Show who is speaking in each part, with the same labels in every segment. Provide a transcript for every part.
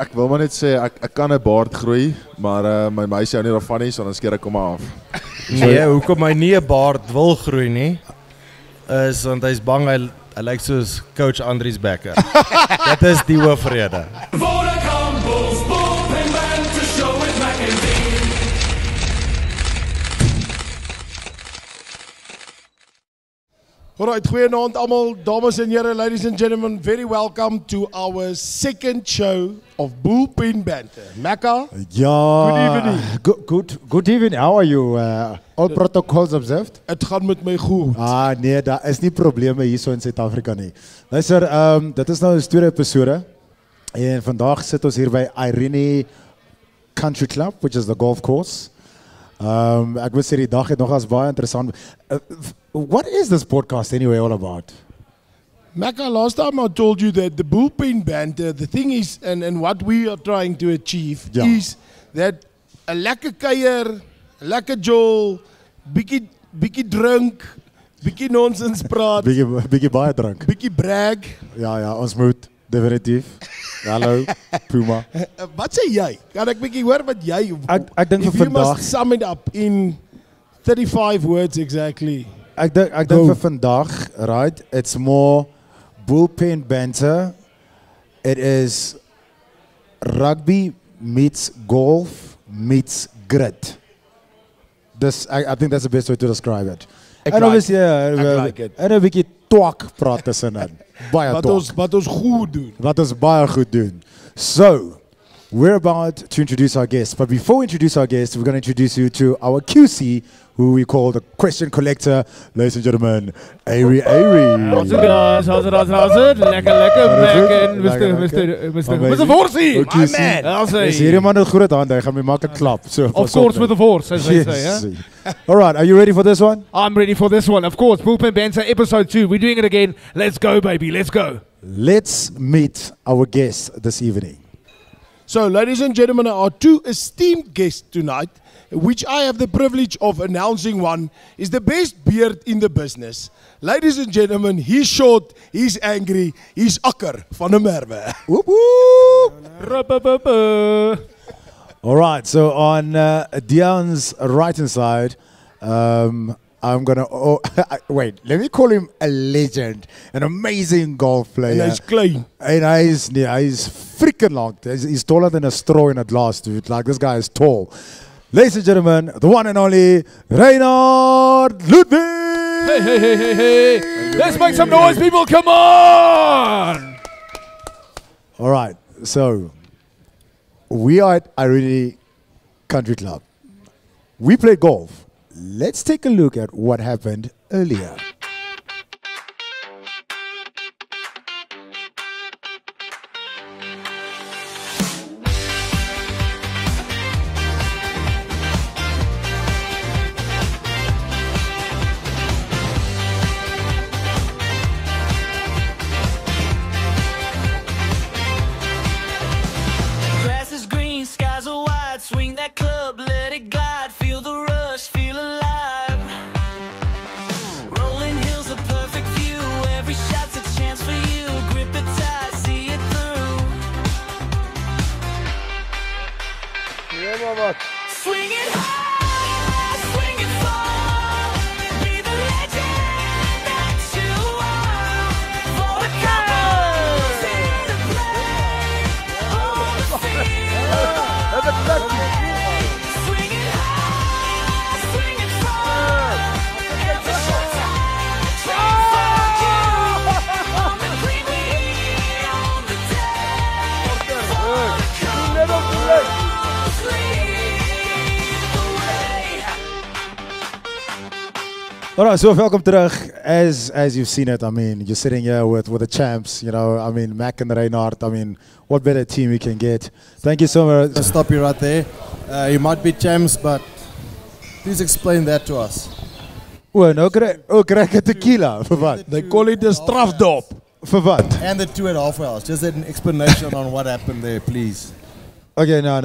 Speaker 1: Ek wil maar net sê ek kan 'n baard groei, maar my meisie hou nie daarvan nie, so dan skeer ek hom af.
Speaker 2: Nee, hoekom hy nie 'n baard wil groei nie, is want hy's bang hy lyk soos coach Andries Becker. Dit is die hoofrede.
Speaker 3: Alright, goeienaand almal, dames en here, ladies and gentlemen, very welcome to our second show of Bullpen Banter. Mecca?
Speaker 4: Ja.
Speaker 3: Good evening.
Speaker 4: Good evening. How are you? All protocols observed?
Speaker 3: Het gaan met my goed.
Speaker 4: Nee, daar is nie probleme hier so in Suid-Afrika nie. Luister, dit is nou 'n tweede episode. En vandag sit ons hier by Irene Country Club, which is the golf course. Ek wil sê die dag het nogals baie interessant. What is this podcast anyway all about?
Speaker 3: Mecca, last time I told you that the Bullpen Banter, the thing is, and what we are trying to achieve is that 'n lekker kuier, 'n lekker jol, bietjie drink, bietjie nonsens praat,
Speaker 4: Bietjie baie drank.
Speaker 3: bietjie brag.
Speaker 4: Ja, ons moet definitief. Hallo, Puma.
Speaker 3: Wat sê jy? Kan ek bietjie hoor wat jy?
Speaker 4: Ek dink vir
Speaker 3: If you
Speaker 4: vandag.
Speaker 3: must sum it up in 35 words exactly.
Speaker 4: Ek dink vir vandag, right? It's more bullpen banter. It is rugby meets golf meets grit. I think that's the best way to describe it. En obviously,
Speaker 3: like it.
Speaker 4: En 'n bietjie twak praat tussenin. Baie twak.
Speaker 3: Wat ons goed doen.
Speaker 4: Wat ons baie goed doen. So, we're about to introduce our guest. But before we introduce our guest, we're going to introduce you to our QC, who we call the question collector. Ladies and gentlemen, Ari.
Speaker 5: How's it guys? How's it? Lekker back in Mr. Vorsie. My man. I'll say.
Speaker 4: Is hierdie man 'n groot hande, hy gaan my maak 'n klap. So,
Speaker 5: Of course with the force, as they say, yeah?
Speaker 4: All right, are you ready for this one?
Speaker 5: I'm ready for this one, of course. Bullpen Banter, episode 2. We're doing it again. Let's go, baby. Let's go.
Speaker 4: Let's meet our guest this evening.
Speaker 3: So, ladies and gentlemen, our two esteemed guests tonight, which I have the privilege of announcing one, is the best beard in the business. Ladies and gentlemen, he's short, he's angry, he's Akker van der Merwe.
Speaker 4: Whoop, whoop.
Speaker 5: Rup-a-pup-a.
Speaker 4: All right, so on Dion's right-hand side, I'm going to... wait, let me call him a legend, an amazing golf player.
Speaker 3: En hy's klein.
Speaker 4: And he's freaking long. He's taller than a straw in a glass, dude. Like, this guy is tall. Ladies and gentlemen, the one and only Reinhard Ludwig!
Speaker 5: Hey. Let's make some noise, people. Come on!
Speaker 4: All right, so we are at Irene Country Club. We play golf. Let's take a look at what happened earlier.
Speaker 6: Grass is green, skies are wide. Swing that club, let it glide. Feel the rush, feel alive. Rolling hills, a perfect view. Every shot's a chance for you. Grip it tight, see it through. Swing it high, swing it far. Be the legend that you are. For the couples here to play. On the field. Swing it high, swing it far. Every shot's a chance for you. On the green, on the deck. For the couples, lead the way.
Speaker 4: All right, so welcome terug. As you've seen it, I mean, you're sitting here with the champs, you know, I mean, Mac and Reinhard, I mean, what better team we can get. Thank you so much.
Speaker 7: I'll stop you right there. You might be champs, but please explain that to us.
Speaker 4: Oh, no, krijg je tequila. Voor wat?
Speaker 3: They call it a strafdop.
Speaker 4: Voor wat?
Speaker 7: And the 2.5 hours. Just an explanation on what happened there, please.
Speaker 4: Okay, no.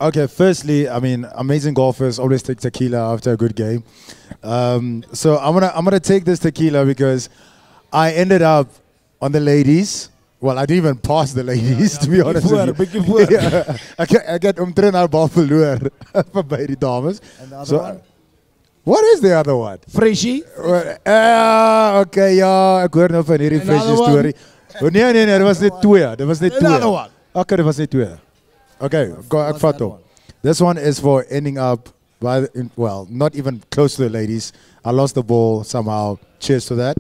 Speaker 4: Okay, firstly, I mean, amazing golfers always take tequila after a good game. So I'm gonna take this tequila because I ended up on the ladies Well, I didn't even pass the ladies, to be honest with you.
Speaker 3: Bietjie voor.
Speaker 4: Ja, ek het omtrent nou bal verloor by die dames.
Speaker 7: And the other one?
Speaker 4: What is the other one?
Speaker 3: Freshie.
Speaker 4: Okay, ja, ek hoor nou van hierdie Freshie storie. Oh, nee, dit was net 2. Dit was net 2.
Speaker 3: Another one.
Speaker 4: Okay, dit was net 2. Okay, ek vat hom. This one is for ending up by, well, not even close to the ladies. I lost the ball somehow. Cheers to that.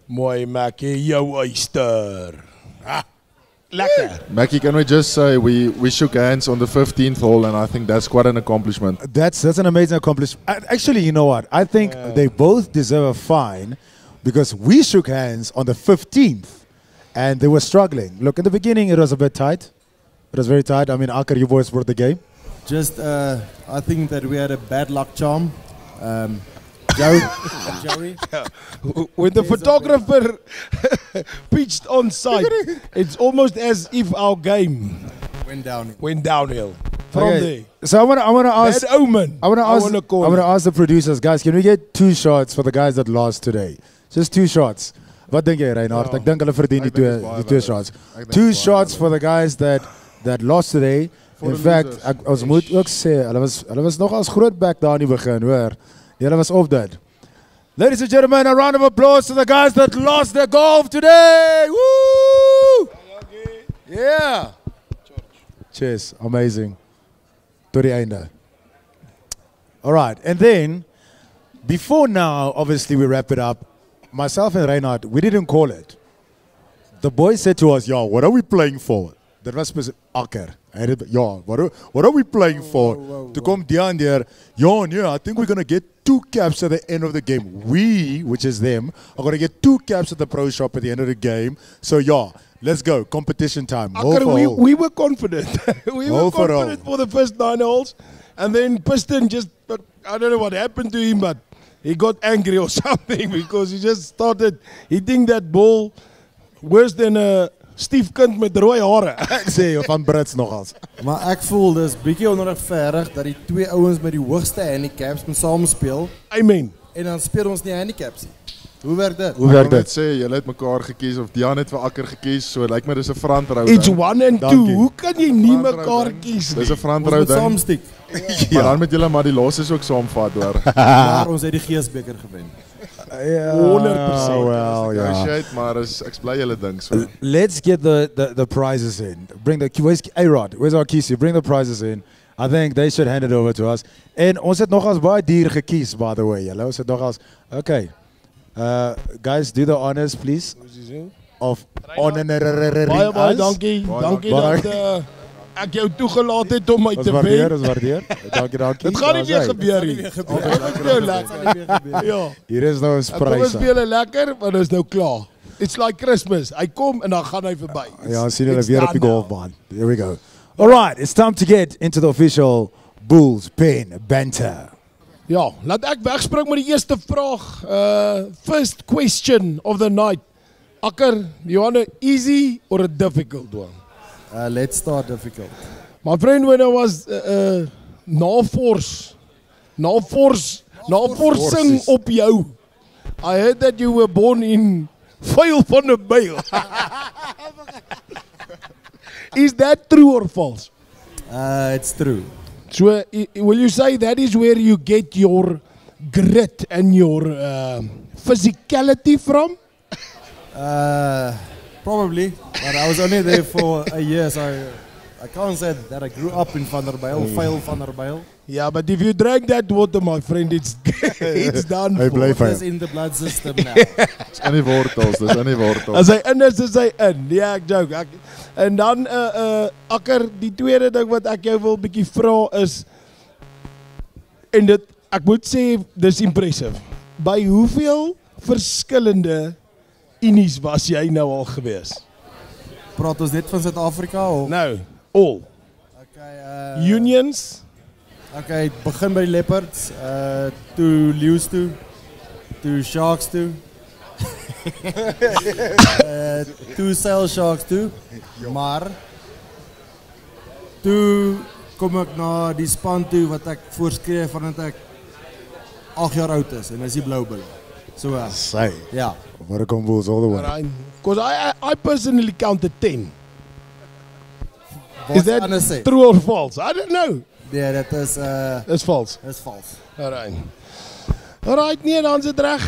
Speaker 3: Mooi Mackie, jou oyster. Lekker.
Speaker 1: Mackie, can we just say we shook hands on the 15th hole, and I think that's quite an accomplishment.
Speaker 4: That's an amazing accomplishment. Actually, you know what? I think they both deserve a fine because we shook hands on the 15th and they were struggling. Look, in the beginning, it was a bit tight. It was very tight. I mean, Akar, you boys brought the game.
Speaker 7: Just, I think that we had a bad luck charm. Joey.
Speaker 3: When the photographer pitched on site, it's almost as if our game went downhill from there.
Speaker 4: So I want to ask.
Speaker 3: Bad omen.
Speaker 4: I want to ask the producers, guys. Can we get 2 shots for the guys that lost today? Just 2 shots. Wat dink jy, Reinhard? Ek dink hulle verdien die 2 shots. 2 shots for the guys that lost today. In fact, ons moet ook sê, hulle was nog as groot back daar in die begin, hoor. Hulle was op dit. Ladies and gentlemen, a round of applause to the guys that lost their golf today. Woo! Yeah. Cheers. Amazing. Tot die einde. All right. And then, before now, obviously we wrap it up. Myself and Reinhard, we didn't call it. The boys said to us, yo, what are we playing for? That was specific. Akar. Ja, what are we playing for? To come down there, yeah, I think we're going to get 2 caps at the end of the game. We, which is them, are going to get 2 caps at the pro shop at the end of the game. So, yeah, let's go. Competition time.
Speaker 3: We were confident. We were confident for the first 9 holes. And then Piston just, I don't know what happened to him, but he got angry or something because he just started hitting that ball worse than a stief kind met rooi hare.
Speaker 4: Ek sê van Brits nogals.
Speaker 7: Maar ek voel dis bietjie onregverdig dat die 2 ouens met die hoogste handicaps moet saam speel.
Speaker 3: Amen.
Speaker 7: En dan speel ons nie handicaps nie. Hoe werk dit?
Speaker 1: Hoe werk dit? Ek sê julle het mekaar gekies of Dian het vir Akar gekies, so lyk my dis 'n frontround.
Speaker 3: It's 1 and 2. Hoe kan jy nie mekaar kies nie?
Speaker 1: Dis 'n frontround.
Speaker 7: Ons moet saamstiek.
Speaker 1: Ja. Maar dan met julle maar die losses ook saamvat, hoor.
Speaker 7: Maar ons het die Geesbeker gewen.
Speaker 4: Yeah,
Speaker 3: 100%.
Speaker 4: Well, yeah.
Speaker 1: Maar ek bly julle ding so.
Speaker 4: Let's get the prizes in. Bring the where's A-Rod? Where's our keys? Bring the prizes in. I think they should hand it over to us. En ons het nogals baie duur gekies, by the way. Julle ons het nogals. Okay. Guys, do the honors, please. Of honorary.
Speaker 3: Baie dankie. Dankie dat ek jou toegelaat het om my te wen.
Speaker 4: Dis waardeer. Dankie.
Speaker 3: Dit gaan nie weer gebeur nie. Ja.
Speaker 4: Hier is nou 'n prys.
Speaker 3: Ons speel lekker, maar dit is nou klaar. It's like Christmas. Hy kom en dan gaan hy verby.
Speaker 4: Ja, sien hulle weer op die golfbaan. There we go. All right, it's time to get into the official Bulls Pen Banter.
Speaker 3: Ja, laat ek wegspring met die eerste vraag. First question of the night. Akar, you want an easy or a difficult one?
Speaker 7: Let's start difficult.
Speaker 3: My friend, when I was navorsing op jou, I heard that you were born in Vuil van der Byl. Is that true or false?
Speaker 7: It's true.
Speaker 3: So, will you say that is where you get your grit and your physicality from?
Speaker 7: Probably, but I was only there for a year, so I can't say that I grew up in Van der Byl, Vuil van der Byl.
Speaker 3: Yeah, but if you drank that water, my friend, it's done for.
Speaker 7: It's in the blood system now.
Speaker 1: Dis in die wortels,
Speaker 3: As hy in is hy in. Nee, ek joke. En dan, Akar, die tweede ding wat ek jou wil bietjie vra is, en dit, ek moet sê, dis impressive. By hoeveel verskillende unies was jy nou al gewees?
Speaker 7: Praat ons net van Suid-Afrika of?
Speaker 3: Nou, all.
Speaker 7: Okay,
Speaker 3: Unions.
Speaker 7: Okay, begin by die Leopards, toe Leeu's toe, toe Sharks toe, toe Sail Sharks toe, maar toe kom ek na die span toe wat ek voorskreef vandat ek 8 jaar oud is en dis die Blou Bulle. So
Speaker 4: Sy.
Speaker 7: ja.
Speaker 4: Vodacom Bulls all the way.
Speaker 3: Because I personally counted 10.
Speaker 7: Wat
Speaker 3: Is that
Speaker 7: anders sê?
Speaker 3: true or false? I don't know.
Speaker 7: Nee, dit is
Speaker 3: That's false.
Speaker 7: dis vals.
Speaker 3: Alright, nee, dan is dit reg.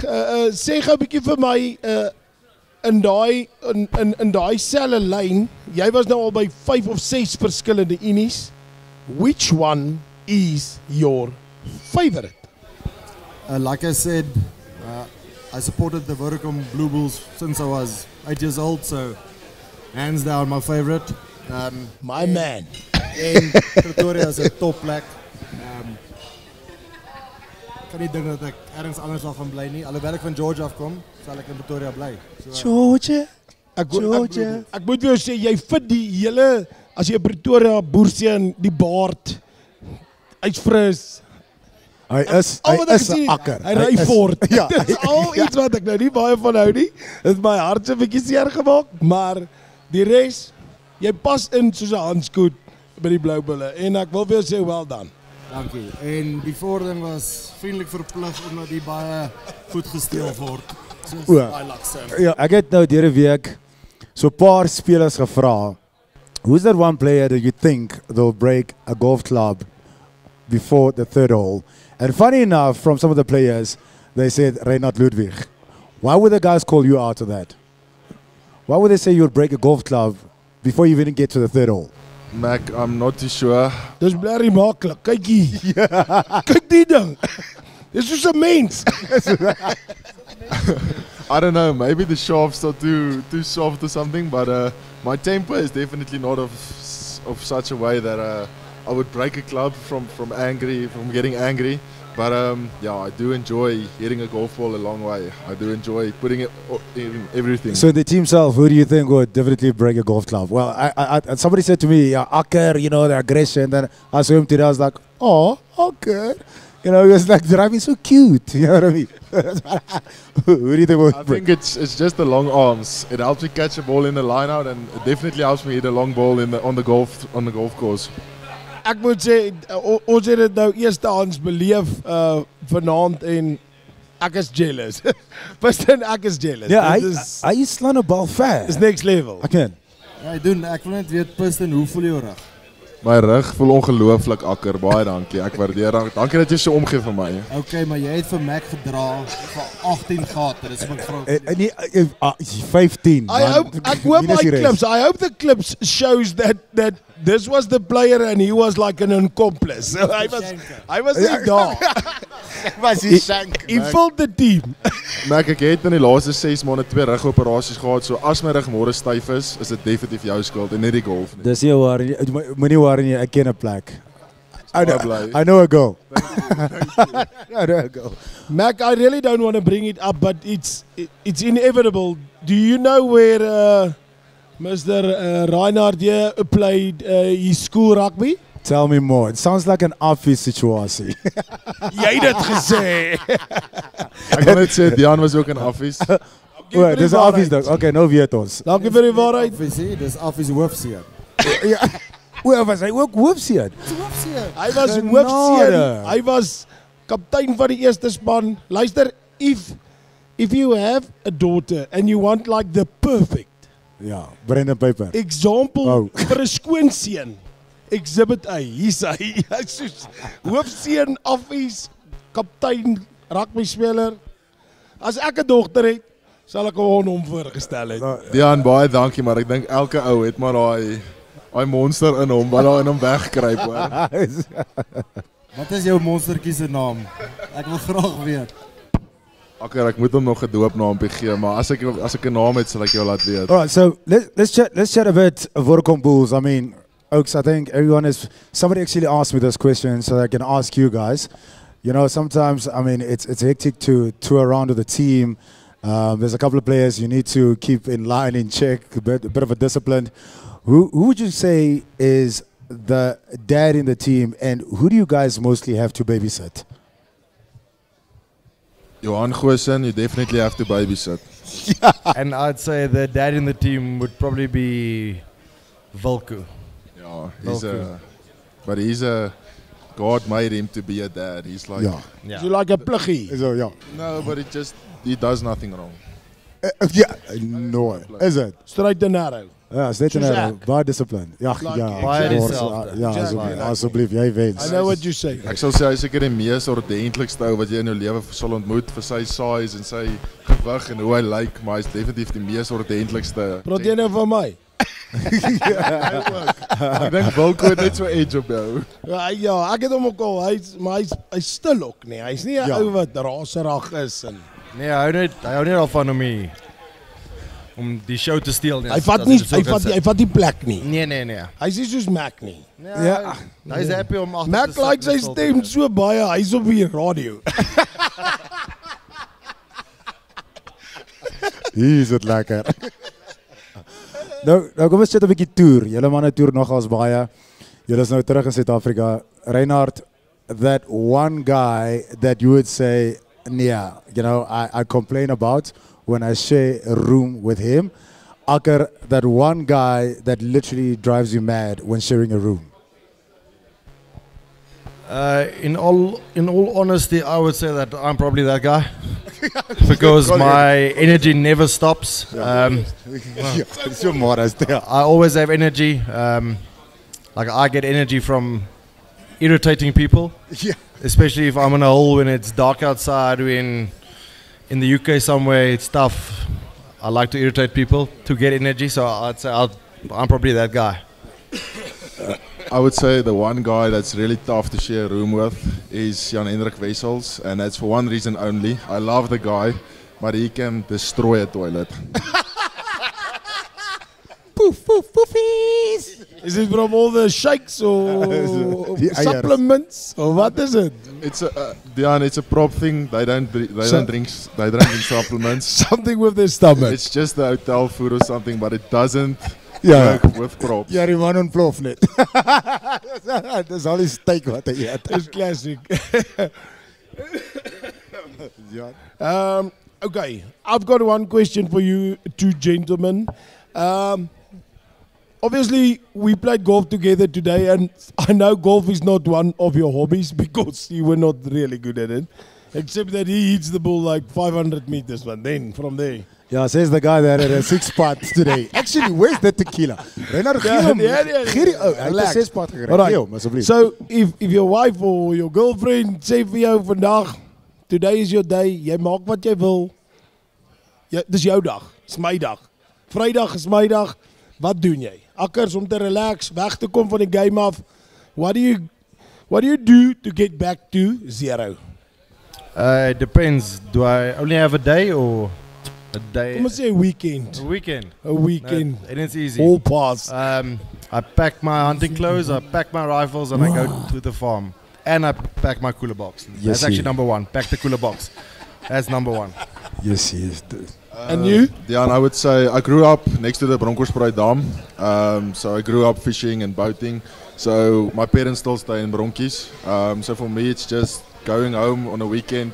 Speaker 3: Sê gou 'n bietjie vir my in daai selfe lyn, jy was nou al by 5 of 6 verskillende unies. Which one is your favorite?
Speaker 7: Like I said, I supported the Vodacom Blue Bulls since I was 8 years old, so hands down my favorite.
Speaker 3: My man.
Speaker 7: En Pretoria is 'n top plek. Kan nie dink dat ek ergens anders sal gaan bly nie. Alhoewel ek van Georgia afkom, sal ek in Pretoria bly.
Speaker 4: Georgia.
Speaker 3: Ek moet vir jou sê, jy fit die hele, as jy 'n Pretoria boer sien, die baard, hy's fris.
Speaker 4: Hy is 'n akker.
Speaker 3: Hy ry voort.
Speaker 4: Ja,
Speaker 3: Dit is al iets wat ek nou nie baie van hou nie. Dit het my hart so 'n bietjie seer gemaak, maar die res, jy pas in soos 'n handskoen by die Blou Bulle en ek wil vir jou sê well done.
Speaker 7: Dankie. En die vordering was vriendelik verplig omdat die baie goed gesteel word. Soos baie lakse.
Speaker 4: Ja, ek het nou deur die week so 'n paar spelers gevra. Who's that one player that you think they'll break a golf club before the third hole? And funny enough, from some of the players, they said Reinhard Ludwig. Why would the guys call you out of that? Why would they say you'll break a golf club before you even get to the third hole?
Speaker 1: Mac, I'm not too sure.
Speaker 3: Dis blerrie maklik. Kyk hier. Kyk die ding. Dis soos 'n mens.
Speaker 1: I don't know, maybe the shafts are too soft or something, but my temper is definitely not of such a way that I would break a club from getting angry. But yeah, I do enjoy hitting a golf ball a long way. I do enjoy putting it in everything.
Speaker 4: So the team self, who do you think would definitely break a golf club? Well, I somebody said to me, yeah, Akker, you know, the aggression. Then I saw him today, I was like, oh, Akker. You know, he was like driving so cute. You know what I mean? Who do you think would
Speaker 1: I
Speaker 4: break?
Speaker 1: think it's just the long arms. It helps me catch a ball in the line out, and it definitely helps me hit a long ball on the golf course.
Speaker 3: Ek moet sê ons het dit nou eerstehands beleef vanaand en ek is jealous. Verstaan, ek is jealous.
Speaker 4: Yeah, I slaan 'n bal ver.
Speaker 3: It's next level.
Speaker 4: I can.
Speaker 7: Ja, ek wil net weet Piston, hoe voel jy reg?
Speaker 1: My rug voel ongelooflik Akker, baie dankie. Ek waardeer dit. Dankie dat jy so omgee vir my.
Speaker 7: Okay, maar jy het vir Mac gedra vir 18 gate. Dis my groot.
Speaker 4: 15.
Speaker 3: I hope the clips shows that this was the player and he was like an accomplice. So I was nie daar. He filled the team.
Speaker 1: Maar ek het in die laaste 6 maande 2 rugoperasies gehad. So as my rug môre styf is dit definitief jou skuld en nie die golf nie.
Speaker 4: Dis nie waar nie. Moenie worry nie, ek ken 'n plek. I know a goal. I know a goal.
Speaker 3: Mac, I really don't want to bring it up, but it's inevitable. Do you know where Mr. Reinhard here played his school rugby?
Speaker 4: Tell me more. It sounds like an obvious situasie.
Speaker 3: Jy het dit gesê.
Speaker 1: Ek kan net sê Dian was ook in office.
Speaker 4: Well, dis 'n obvious ding. Okay, nou weet ons.
Speaker 3: Dankie vir die waarheid.
Speaker 7: Dis office hoofseun.
Speaker 4: Ja. Hoe was hy ook hoofseun?
Speaker 3: Hy was hoofseun. Hy was kaptein van die eerste span. Luister, if you have a daughter and you want like the perfect
Speaker 4: Brendan Piper.
Speaker 3: example vir 'n skoonseun. Exhibit A, hier's hy. Hy's hoofseun, office, kaptein, rugby speler. As ek 'n dogter het, sal ek hom voorgestel het.
Speaker 1: Dian, baie dankie, maar ek dink elke ou het maar daai monster in hom wat daar in hom wegkruip hoor.
Speaker 7: Wat is jou monstertjie se naam? Ek wil graag weet.
Speaker 1: Akker, ek moet hom nog 'n doopnaam gee, maar as ek 'n naam het, sal ek jou laat weet.
Speaker 4: Alright, so let's chat a bit of Vodacom Bulls. I mean, Oaks, I think somebody actually asked me this question, so I can ask you guys. You know, sometimes, I mean, it's hectic to tour around with the team. There's a couple of players you need to keep in line, in check, a bit of a discipline. Who would you say is the dad in the team, and who do you guys mostly have to babysit?
Speaker 1: Johan Goosen, you definitely have to babysit.
Speaker 2: And I'd say the dad in the team would probably be Volku.
Speaker 1: Yeah, he's a God made him to be a dad. He's like
Speaker 3: You like a pluggie.
Speaker 4: So,
Speaker 1: no, but he does nothing wrong.
Speaker 4: Ja, no. Is it?
Speaker 3: Straight and narrow.
Speaker 4: Ja, steeds
Speaker 3: Soos
Speaker 4: een
Speaker 3: ek.
Speaker 4: baie discipline. Ja,
Speaker 3: Like
Speaker 4: ja.
Speaker 3: ek.
Speaker 2: Baie
Speaker 4: of course.
Speaker 2: dieselfde.
Speaker 4: Ja,
Speaker 3: Exactly.
Speaker 4: asseblief, jy wens.
Speaker 3: I know what you say.
Speaker 1: Ek sal sê hy is seker die mees ordentlikste ou wat jy in jou lewe sal ontmoet vir sy size en sy gewig en hoe hy lyk, maar hy is definitief die mees ordentlikste.
Speaker 3: Praat jy nou van my?
Speaker 1: Ek dink Wilco het net so edge op jou.
Speaker 3: Ja, ek het hom ook al, hy's stil ook nie. Hy's nie 'n
Speaker 4: Ja.
Speaker 3: ou wat raserig is en
Speaker 2: Nee, hy hou nie daarvan om die show te steel nie.
Speaker 3: hy vat nie plek nie.
Speaker 2: Nee.
Speaker 3: Hy's nie soos Mac nie.
Speaker 2: Ja. Hy's happy om agter
Speaker 3: Mac
Speaker 2: te
Speaker 3: like
Speaker 2: sit
Speaker 3: sy
Speaker 2: en stil te
Speaker 3: stem
Speaker 2: wees.
Speaker 3: so baie, hy's op die radio.
Speaker 4: Hier is dit lekker. nou kom ons sit 'n bietjie toer. Julle manne toer nogals baie. Julle is nou terug in Suid-Afrika. Reinhard, that one guy that you would say, yeah, you know, I complain about when I share a room with him. Akker, that one guy that literally drives you mad when sharing a room.
Speaker 2: In all honesty, I would say that I'm probably that guy because my energy never stops.
Speaker 4: It's your modest.
Speaker 2: I always have energy. Like I get energy from irritating people,
Speaker 4: Yeah.
Speaker 2: especially if I'm in a hole when it's dark outside. In the UK somewhere, it's tough. I like to irritate people to get energy, so I'd say I'm probably that guy.
Speaker 1: I would say the one guy that's really tough to share a room with is Jan-Hendrik Wessels, and that's for one reason only. I love the guy, but he can destroy a toilet.
Speaker 3: Poofies. Is it from all the shakes or
Speaker 4: Die eiers.
Speaker 3: supplements or what is it?
Speaker 1: It's a Dion, it's a prop thing. They don't drink supplements.
Speaker 3: Something with their stomach.
Speaker 1: It's just the hotel food or something, but it doesn't
Speaker 4: Ja.
Speaker 1: work with props.
Speaker 4: Ja, die man ontplof net. Dis al die steak wat hy eet.
Speaker 3: It's classic.
Speaker 4: Ja.
Speaker 3: Okay, I've got one question for you two gentlemen. Obviously, we played golf together today, and I know golf is not one of your hobbies because you were not really good at it, except that he hits the ball like 500 meters, but then from there.
Speaker 4: Ja, says the guy that had a 6-putt today. Actually, where's the tequila? Reinhard, gee hom. Gee die ou, hy het 'n 6-putt gekry.
Speaker 3: Alright.
Speaker 4: Gee hom asseblief.
Speaker 3: So, if your wife or your girlfriend sê vir jou vandag, today is your day, jy maak wat jy wil. Ja, dis jou dag, dis my dag. Vrydag is my dag. Wat doen jy? Akkers om te relax, weg te kom van die game af. What do you do to get back to zero?
Speaker 2: It depends. Do I only have a day or a day?
Speaker 3: Kom ons sê 'n weekend.
Speaker 2: A weekend.
Speaker 3: 'n Weekend.
Speaker 2: And it's easy.
Speaker 3: All pass.
Speaker 2: I pack my hunting clothes, I pack my rifles, and I go to the farm. And I pack my cooler box. That's actually number one. Pack the cooler box. That's number one.
Speaker 4: Yes.
Speaker 3: And you?
Speaker 1: Dion, I would say I grew up next to the Bronkhorstspruit Dam. So I grew up fishing and boating. So my parents still stay in Bronkies. So for me, it's just going home on a weekend,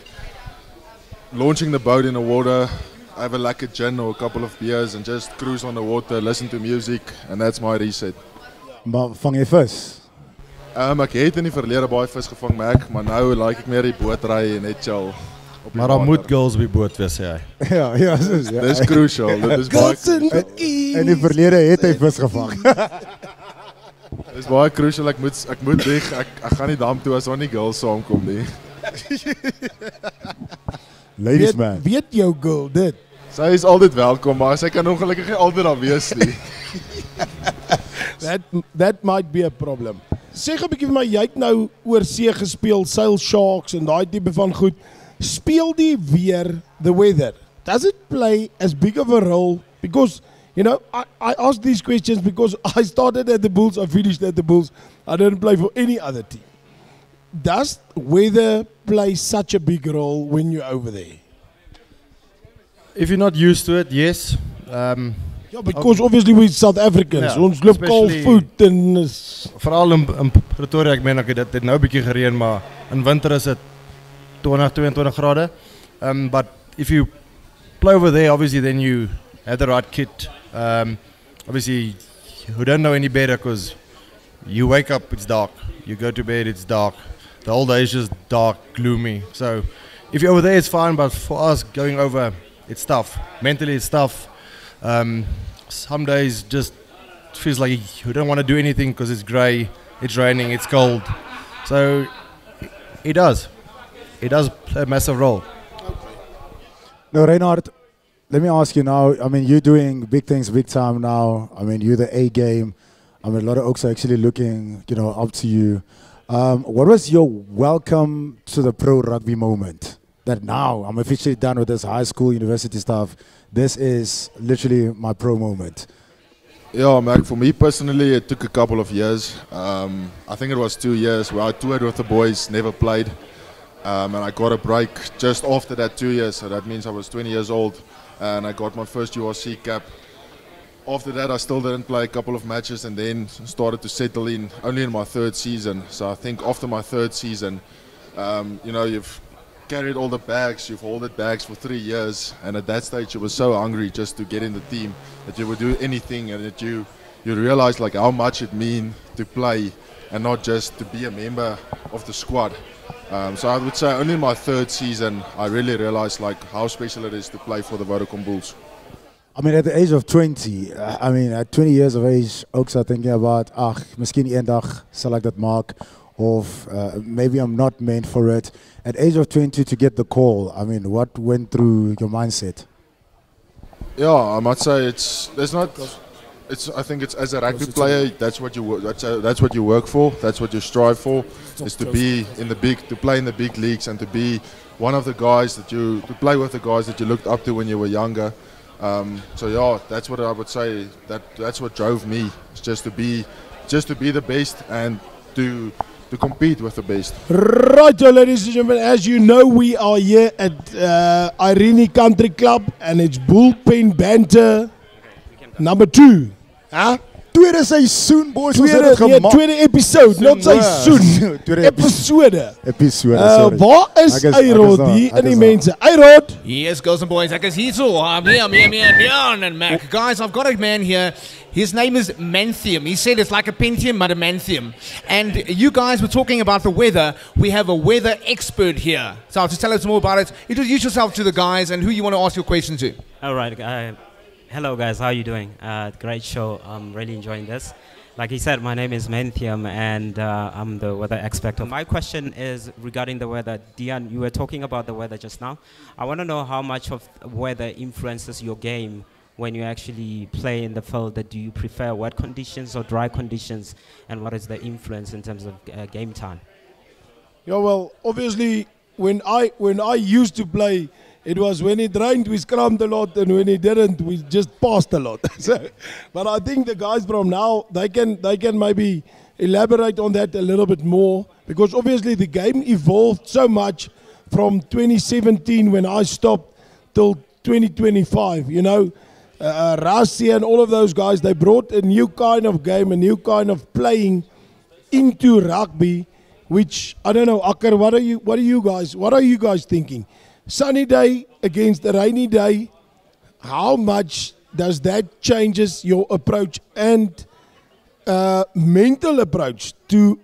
Speaker 1: launching the boat in the water, have a lekker gin or a couple of beers and just cruise on the water, listen to music, and that's my reset.
Speaker 4: Maar vang jy vis?
Speaker 1: Ek het in die verlede baie vis gevang, maar nou like ek meer die boot ry en net chill. op die
Speaker 2: Maar daar
Speaker 1: water.
Speaker 2: moet girls op die boot wees, sê hy.
Speaker 4: Ja, soos ja.
Speaker 1: Dis crucial. Dit is baie
Speaker 3: Girls and
Speaker 1: crucial.
Speaker 3: bikini.
Speaker 4: In die verlede het hy vis gevang.
Speaker 1: Dis baie crucial. Ek moet weg. Ek gaan nie dam toe as daar nie girls saamkom nie.
Speaker 4: Ladies man.
Speaker 3: Weet jou girl dit?
Speaker 1: Sy is altyd welkom, maar sy kan ongelukkig nie altyd daar wees nie.
Speaker 3: That might be a problem. Sê gou 'n bietjie vir my, jy het nou oor see gespeel, Sail Sharks en daai tipe van goed. Speel die weer, the weather. Does it play as big of a role? Because, you know, I ask these questions because I started at the Bulls, I finished at the Bulls. I didn't play for any other team. Does weather play such a big role when you're over there?
Speaker 2: If you're not used to it, yes.
Speaker 3: Yeah, because obviously we're South Africans.
Speaker 2: Ja,
Speaker 3: Ons loop kaal
Speaker 2: especially-
Speaker 3: voet en is
Speaker 2: Veral in Pretoria, ek meen ek dit het nou 'n bietjie gereën, maar in winter is dit 20-22 grade. But if you play over there, obviously then you have the right kit. Obviously you don't know any better because you wake up, it's dark. You go to bed, it's dark. The whole day is just dark, gloomy. So if you're over there, it's fine. But for us going over it's tough. Mentally, it's tough. Some days just feels like you don't want to do anything because it's grey, it's raining, it's cold. So it does play a massive role.
Speaker 4: Now, Reinhard, let me ask you now. I mean, you're doing big things, big time now. I mean, you're the A game. I mean, a lot of Oaks are actually looking, up to you. What was your welcome to the pro rugby moment? That now I'm officially done with this high school, university stuff. This is literally my pro moment.
Speaker 1: Yeah, Mac, for me personally, it took a couple of years. I think it was 2 years where I toured with the boys, never played. And I got a break just after that 2 years, so that means I was 20 years old. And I got my first URC cap. After that, I still didn't play a couple of matches and then started to settle in only in my third season. So I think after my third season, you've carried all the bags, you've holded bags for 3 years, and at that stage you were so hungry just to get in the team that you would do anything, and that you realize like how much it means to play and not just to be a member of the squad. So I would say only in my third season I really realized like how special it is to play for the Vodacom Bulls.
Speaker 4: I mean, at the age of 20, at 20 years of age, Oaks are thinking about, miskien eendag sal ek dit maak, of maybe I'm not meant for it. At age of 20 to get the call, I mean, what went through your mindset?
Speaker 1: Yeah, I must say I think it's as a rugby player, that's what you work for, that's what you strive for, is to be to play in the big leagues and to be one of the guys to play with the guys that you looked up to when you were younger. So yeah, that's what I would say. That's what drove me, just to be the best and to compete with the best.
Speaker 3: Right, ladies and gentlemen, as you know, we are here at Irene Country Club, and it's Bullpen Banter number 2. Huh?
Speaker 4: Tweede seisoen, boys.
Speaker 3: Tweede episode, not seisoen. Episode. Waar is Eirod hier in die mense? Eirod!
Speaker 5: Yes, girls and boys, ek is hier so. I'm here, and Mac. Guys, I've got a man here. His name is Manthium. He said it's like a Pentium, but a Manthium. And you guys were talking about the weather. We have a weather expert here. So to tell us more about it, introduce yourself to the guys and who you want to ask your question to.
Speaker 8: All right. Hello guys, how are you doing? Great show. I'm really enjoying this. Like he said, my name is Manthium, and I'm the weather expert. My question is regarding the weather. Dian, you were talking about the weather just now. I want to know how much of weather influences your game when you actually play in the field. Do you prefer wet conditions or dry conditions, and what is the influence in terms of game time?
Speaker 3: Yeah, well, obviously, when I used to play, it was when it rained, we scrammed a lot, and when it didn't, we just passed a lot. But I think the guys from now, they can maybe elaborate on that a little bit more, because obviously the game evolved so much from 2017 when I stopped till 2025. You know, Rassi and all of those guys, they brought a new kind of game, a new kind of playing into rugby, which I don't know. Akker, what are you guys thinking? Sunny day against a rainy day, how much does that changes your approach and mental approach to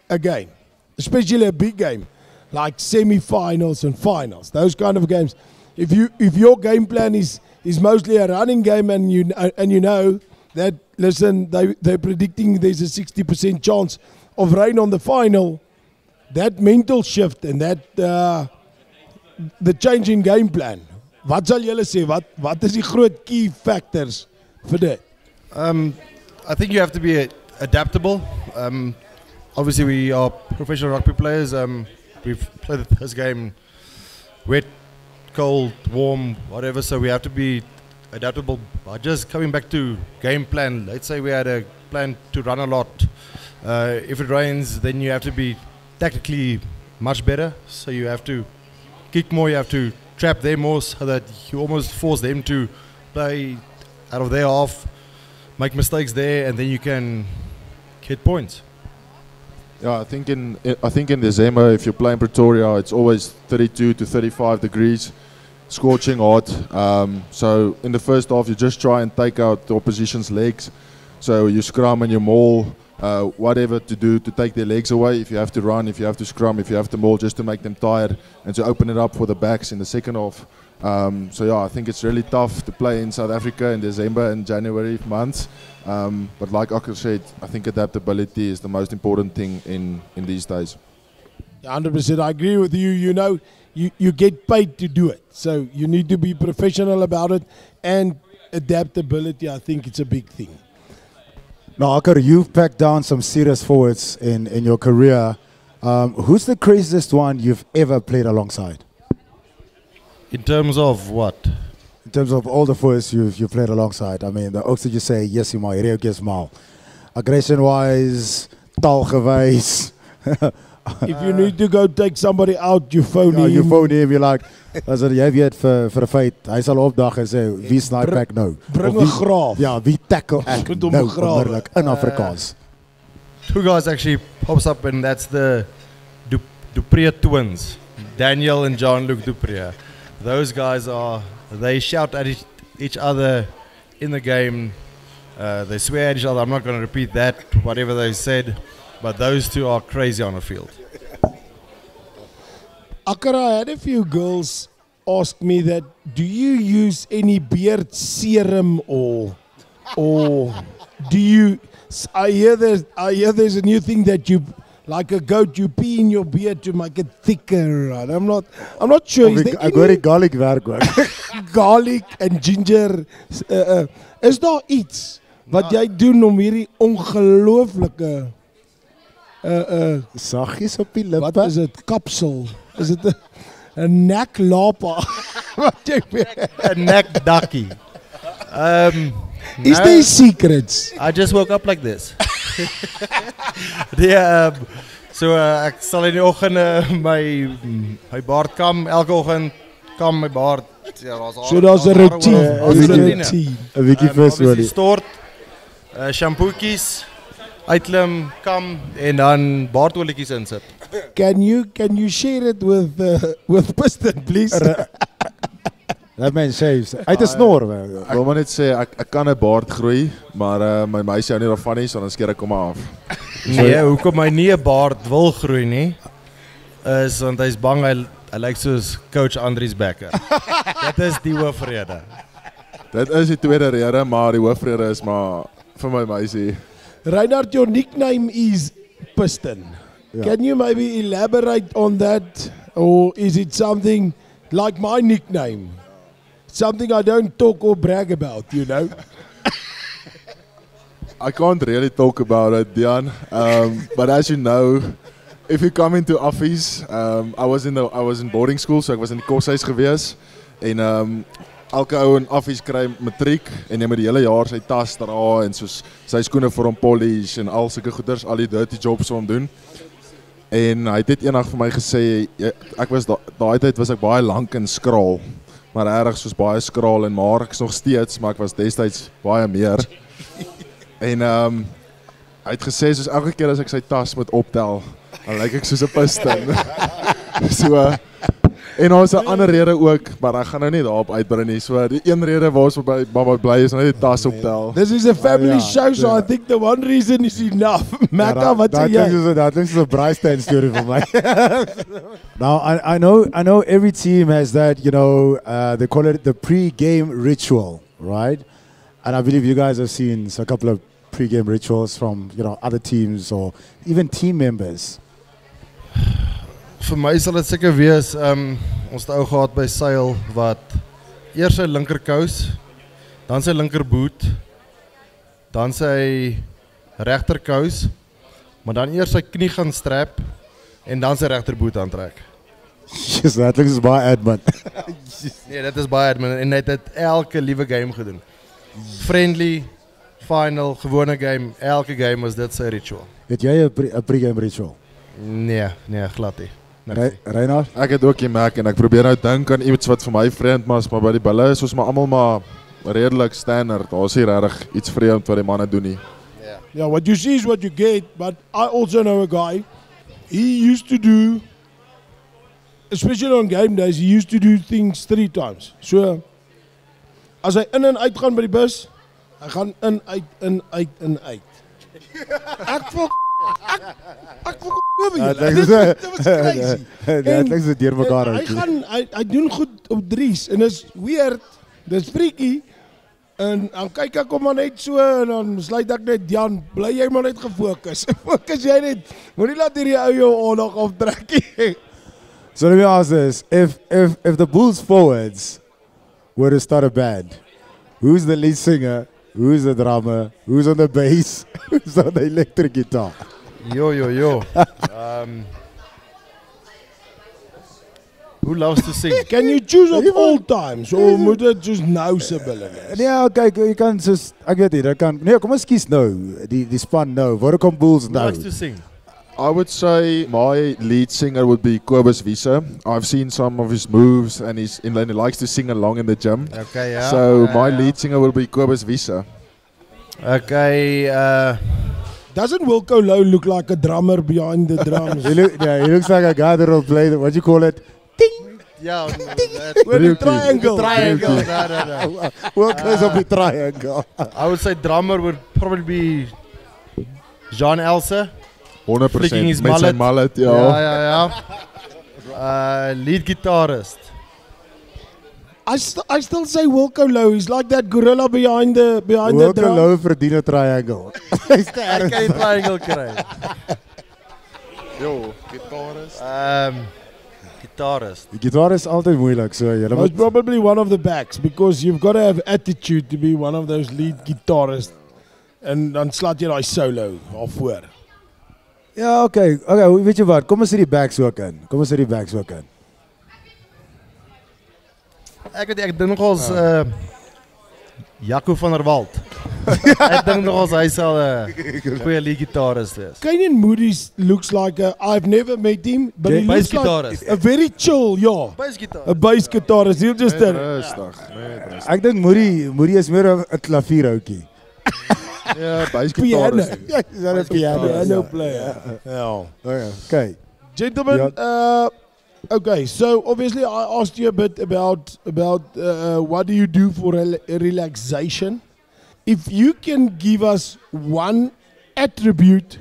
Speaker 3: a game, especially a big game like semi-finals and finals, those kind of games? If your game plan is mostly a running game, and you know that, listen, they're predicting there's a 60% chance of rain on the final, that mental shift and that the change in game plan. Wat sal julle sê? Wat is die groot key factors for that?
Speaker 2: I think you have to be adaptable. Obviously, we are professional rugby players. We've played this game wet, cold, warm, whatever, so we have to be adaptable. Just coming back to game plan, let's say we had a plan to run a lot. If it rains, then you have to be tactically much better, so you have to kick more, you have to trap them more, so that you almost force them to play out of their half, make mistakes there, and then you can get points.
Speaker 1: Yeah, I think in December, if you play in Pretoria, it's always 32 to 35 degrees, scorching hot. So in the first half, you just try and take out the opposition's legs. So you scrum and you maul, whatever to do to take their legs away. If you have to run, if you have to scrum, if you have to maul, just to make them tired and to open it up for the backs in the second half. So yeah, I think it's really tough to play in South Africa in December and January months. But like Akker said, I think adaptability is the most important thing in these days.
Speaker 3: 100%, I agree with you. You know, you get paid to do it. So you need to be professional about it. And adaptability, I think it's a big thing.
Speaker 4: Now, Akker, you've packed down some serious forwards in your career. Who's the craziest one you've ever played alongside?
Speaker 2: In terms of what?
Speaker 4: In terms of all the forwards you've played alongside. I mean, the oaks that you say, yes, you might, yes, mal. Aggression-wise, taalgewys.
Speaker 3: If you need to go take somebody out, you phone him.
Speaker 4: You phone him, you're like, as jy weet vir 'n feit, hy sal opdag en sê, wie snipe ek nou?
Speaker 3: Bring 'n graaf.
Speaker 4: Ja, wie tackle ek nou onmiddellik in Afrikaans.
Speaker 2: Two guys actually pops up, and that's the Dupree twins, Daniel and Jean-Luc Dupree. Those guys they shout at each other in the game. They swear at each other. I'm not going to repeat that, whatever they said, but those two are crazy on the field.
Speaker 3: Akker, I had a few girls ask me that, do you use any beard serum or do you, I hear there's a new thing that you, like a goat, you pee in your beard to make it thicker. Right? I'm not sure.
Speaker 4: I got it garlic werk hoor.
Speaker 3: Garlic and ginger. Is daar iets wat jy doen om hierdie ongelooflike
Speaker 4: saggies op die lippe?
Speaker 3: Wat is dit? Kapsel? Is dit 'n neklapa? Wat jy weet?
Speaker 2: 'n neck ducky.
Speaker 3: Is there secrets?
Speaker 2: I just woke up like this. So ek sal in die oggend my baard kam, elke oggend kam my baard. Ja,
Speaker 3: so daar's 'n routine.
Speaker 4: 'n bietjie vis olie.
Speaker 2: Stort, shampootjies, uitklim, kam en dan baardolietjies insit.
Speaker 3: Can you share it with Piston, please?
Speaker 4: Dat man shaves. Uit 'n snor.
Speaker 1: Ek wil maar net sê ek kan 'n baard groei, maar my meisie hou nie daarvan nie, so dan skeer ek hom af.
Speaker 2: Nee, hoekom hy nie 'n baard wil groei nie, is want hy's bang hy lyk soos coach Andries Becker. Dit is die hoofrede.
Speaker 1: Dit is die tweede rede, maar die hoofrede is maar vir my meisie.
Speaker 3: Reinhard, your nickname is Piston. Yeah. Can you maybe elaborate on that, or is it something like my nickname? Something I don't talk or brag about, you know?
Speaker 1: I can't really talk about it, Dian. But as you know, if you come into office, I was in boarding school, so ek was in die koshuis gewees en elke ou in office kry matriek en hy moet die hele jaar sy tas dra en soos sy skoene vir hom polish en al sulke goeders, al die dirty jobs vir hom doen. En hy het eendag vir my gesê, ek was daai tyd was ek baie lank en skraal, maar erg soos baie skraal en maar ek's nog steeds, maar ek was destyds baie meer. En hy het gesê soos elke keer as ek sy tas moet optel, dan lyk ek soos 'n piston. So en daar's 'n ander rede ook, maar ek gaan nou nie daarop uitbrei nie. So die een rede waar ons by bly is net die tas optel.
Speaker 3: This is a family show, so I think the one reason is enough. Maka, wat sê jy?
Speaker 4: That is a Brystein story for me. Now I know every team has that, you know, they call it the pre-game ritual, right? And I believe you guys have seen a couple of pre-game rituals from, you know, other teams or even team members.
Speaker 2: Vir my sal dit seker wees, ons het ou gehad by Seil wat eers sy linkerkous, dan sy linkerboot, dan sy regterkous, maar dan eers sy knie gaan strap en dan sy regterboot aantrek.
Speaker 4: Yes, that looks baie admin.
Speaker 2: Nee, dit is baie admin en hy het dit elke liewe game gedoen. Friendly, final, gewone game, elke game was dit sy ritual.
Speaker 4: Het jy 'n pre-game ritual?
Speaker 2: Nee, glad nie.
Speaker 4: Reinhard?
Speaker 1: Ek het ook die Mac en ek probeer nou dink aan iets wat vir my vreemd was, maar by die bulle is ons maar almal maar redelik standaard. Daar's nie regtig iets vreemd wat die manne doen nie.
Speaker 3: Yeah, what you see is what you get, but I also know a guy, he used to do, especially on game days, he used to do things 3 times. So, as hy in en uit gaan by die bus, hy gaan in, uit, in, uit, in, uit. Ek fok julle.
Speaker 4: Dit
Speaker 3: was crazy.
Speaker 4: Dit is deur mekaar
Speaker 3: Hy
Speaker 4: uit.
Speaker 3: gaan hy doen goed op Dries en is weird. Dis freaky. En dan kyk ek hom maar net so en dan sluit ek net Jan, bly jy maar net gefokus. Fokus jy net. Moenie laat hierdie ou jou aandag aftrek nie.
Speaker 4: So let me ask this: if the Bulls forwards were to start a band, who's the lead singer? Who's the drummer? Who's on the bass? Who's on the electric guitar?
Speaker 2: Yo. Who loves to sing?
Speaker 3: Can you choose at all times or moet dit soos nou se billing is?
Speaker 4: Nee, kyk, jy kan soos ek weet nie, dit kan. Nee, kom ons kies nou. Die span nou. Vodacom Bulls
Speaker 2: Who
Speaker 4: nou.
Speaker 2: likes to sing?
Speaker 1: I would say my lead singer would be Kobus Wiese. I've seen some of his moves and he likes to sing along in the gym.
Speaker 2: Okay, yeah.
Speaker 1: So my lead singer will be Kobus Wiese.
Speaker 2: Okay,
Speaker 3: Doesn't Wilco Low look like a drummer behind the drums?
Speaker 4: He looks like a guy that will play what you call it?
Speaker 2: yeah,
Speaker 3: With a triangle.
Speaker 2: No.
Speaker 4: Wilco's op die triangle.
Speaker 2: I would say drummer would probably be Jean Elsa.
Speaker 1: 100%
Speaker 2: Flicking his
Speaker 1: met sy mullet, ja.
Speaker 2: Ja. Lead guitarist.
Speaker 3: I still say Wilco Low. He's like that gorilla behind the
Speaker 4: Wilco
Speaker 3: drum.
Speaker 4: Low verdien 'n triangle. Hy's te
Speaker 2: Ek
Speaker 4: erg.
Speaker 2: kan die triangle kry.
Speaker 1: Jo, gitarist.
Speaker 2: Guitarist.
Speaker 4: Die gitaar is altyd moeilik, so jy
Speaker 3: Most probably one of the backs because you've got to have attitude to be one of those lead guitarists. En dan slaat jy daai solo al voor.
Speaker 4: Ja, okay, weet jy wat? Kom ons sit die backs ook in.
Speaker 2: Ek dink nogals Jaco van der Walt. Ek dink nogals hy sal 'n goeie lead guitarist wees.
Speaker 3: Kainen Moody looks like I've never met him, but he
Speaker 2: Bass
Speaker 3: looks like
Speaker 2: guitarist.
Speaker 3: a very chill, ja.
Speaker 2: Bass guitar.
Speaker 3: 'n bass guitarist. He'll just
Speaker 1: Rustig.
Speaker 4: Ek dink Moody is meer 'n klavierhoutjie.
Speaker 1: Ja, bass
Speaker 3: piano.
Speaker 1: gitarist.
Speaker 4: Is dat 'n piano?
Speaker 3: Piano player. Ja.
Speaker 4: Okay.
Speaker 3: Gentlemen, okay, so obviously I asked you a bit about what do you do for relaxation. If you can give us one attribute,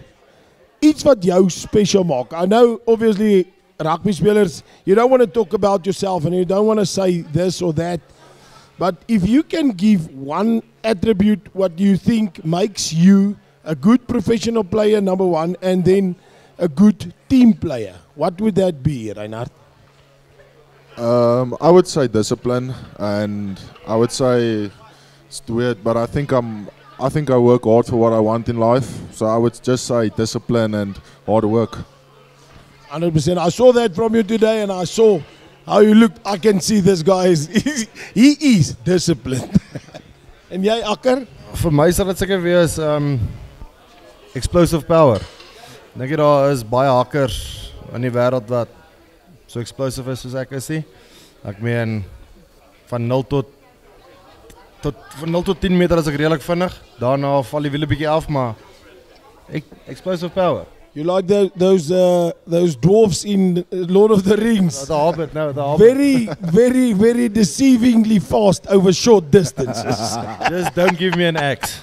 Speaker 3: iets wat jou special maak. I know obviously rugby spelers, you don't want to talk about yourself and you don't want to say this or that. But if you can give one attribute what you think makes you a good professional player, number one, and then a good team player, what would that be, Reinhard?
Speaker 1: I would say discipline, and I would say it's weird, but I think I work hard for what I want in life. So I would just say discipline and hard work.
Speaker 3: 100%. I saw that from you today, and I saw how you looked. I can see this guy he is disciplined. En jy, Akker?
Speaker 2: Vir my sal dit seker wees explosive power. Dink jy daar is baie hakkers in die wêreld wat so explosive is soos ek is nie. Ek meen van 0 tot 10 meter is ek redelik vinnig. Daarna val die wiele bietjie af, maar explosive power.
Speaker 3: You like those dwarfs in Lord of the Rings?
Speaker 2: The Hobbit, no, the Hobbit.
Speaker 3: Very, very, very deceivingly fast over short distances.
Speaker 2: Just don't give me an axe.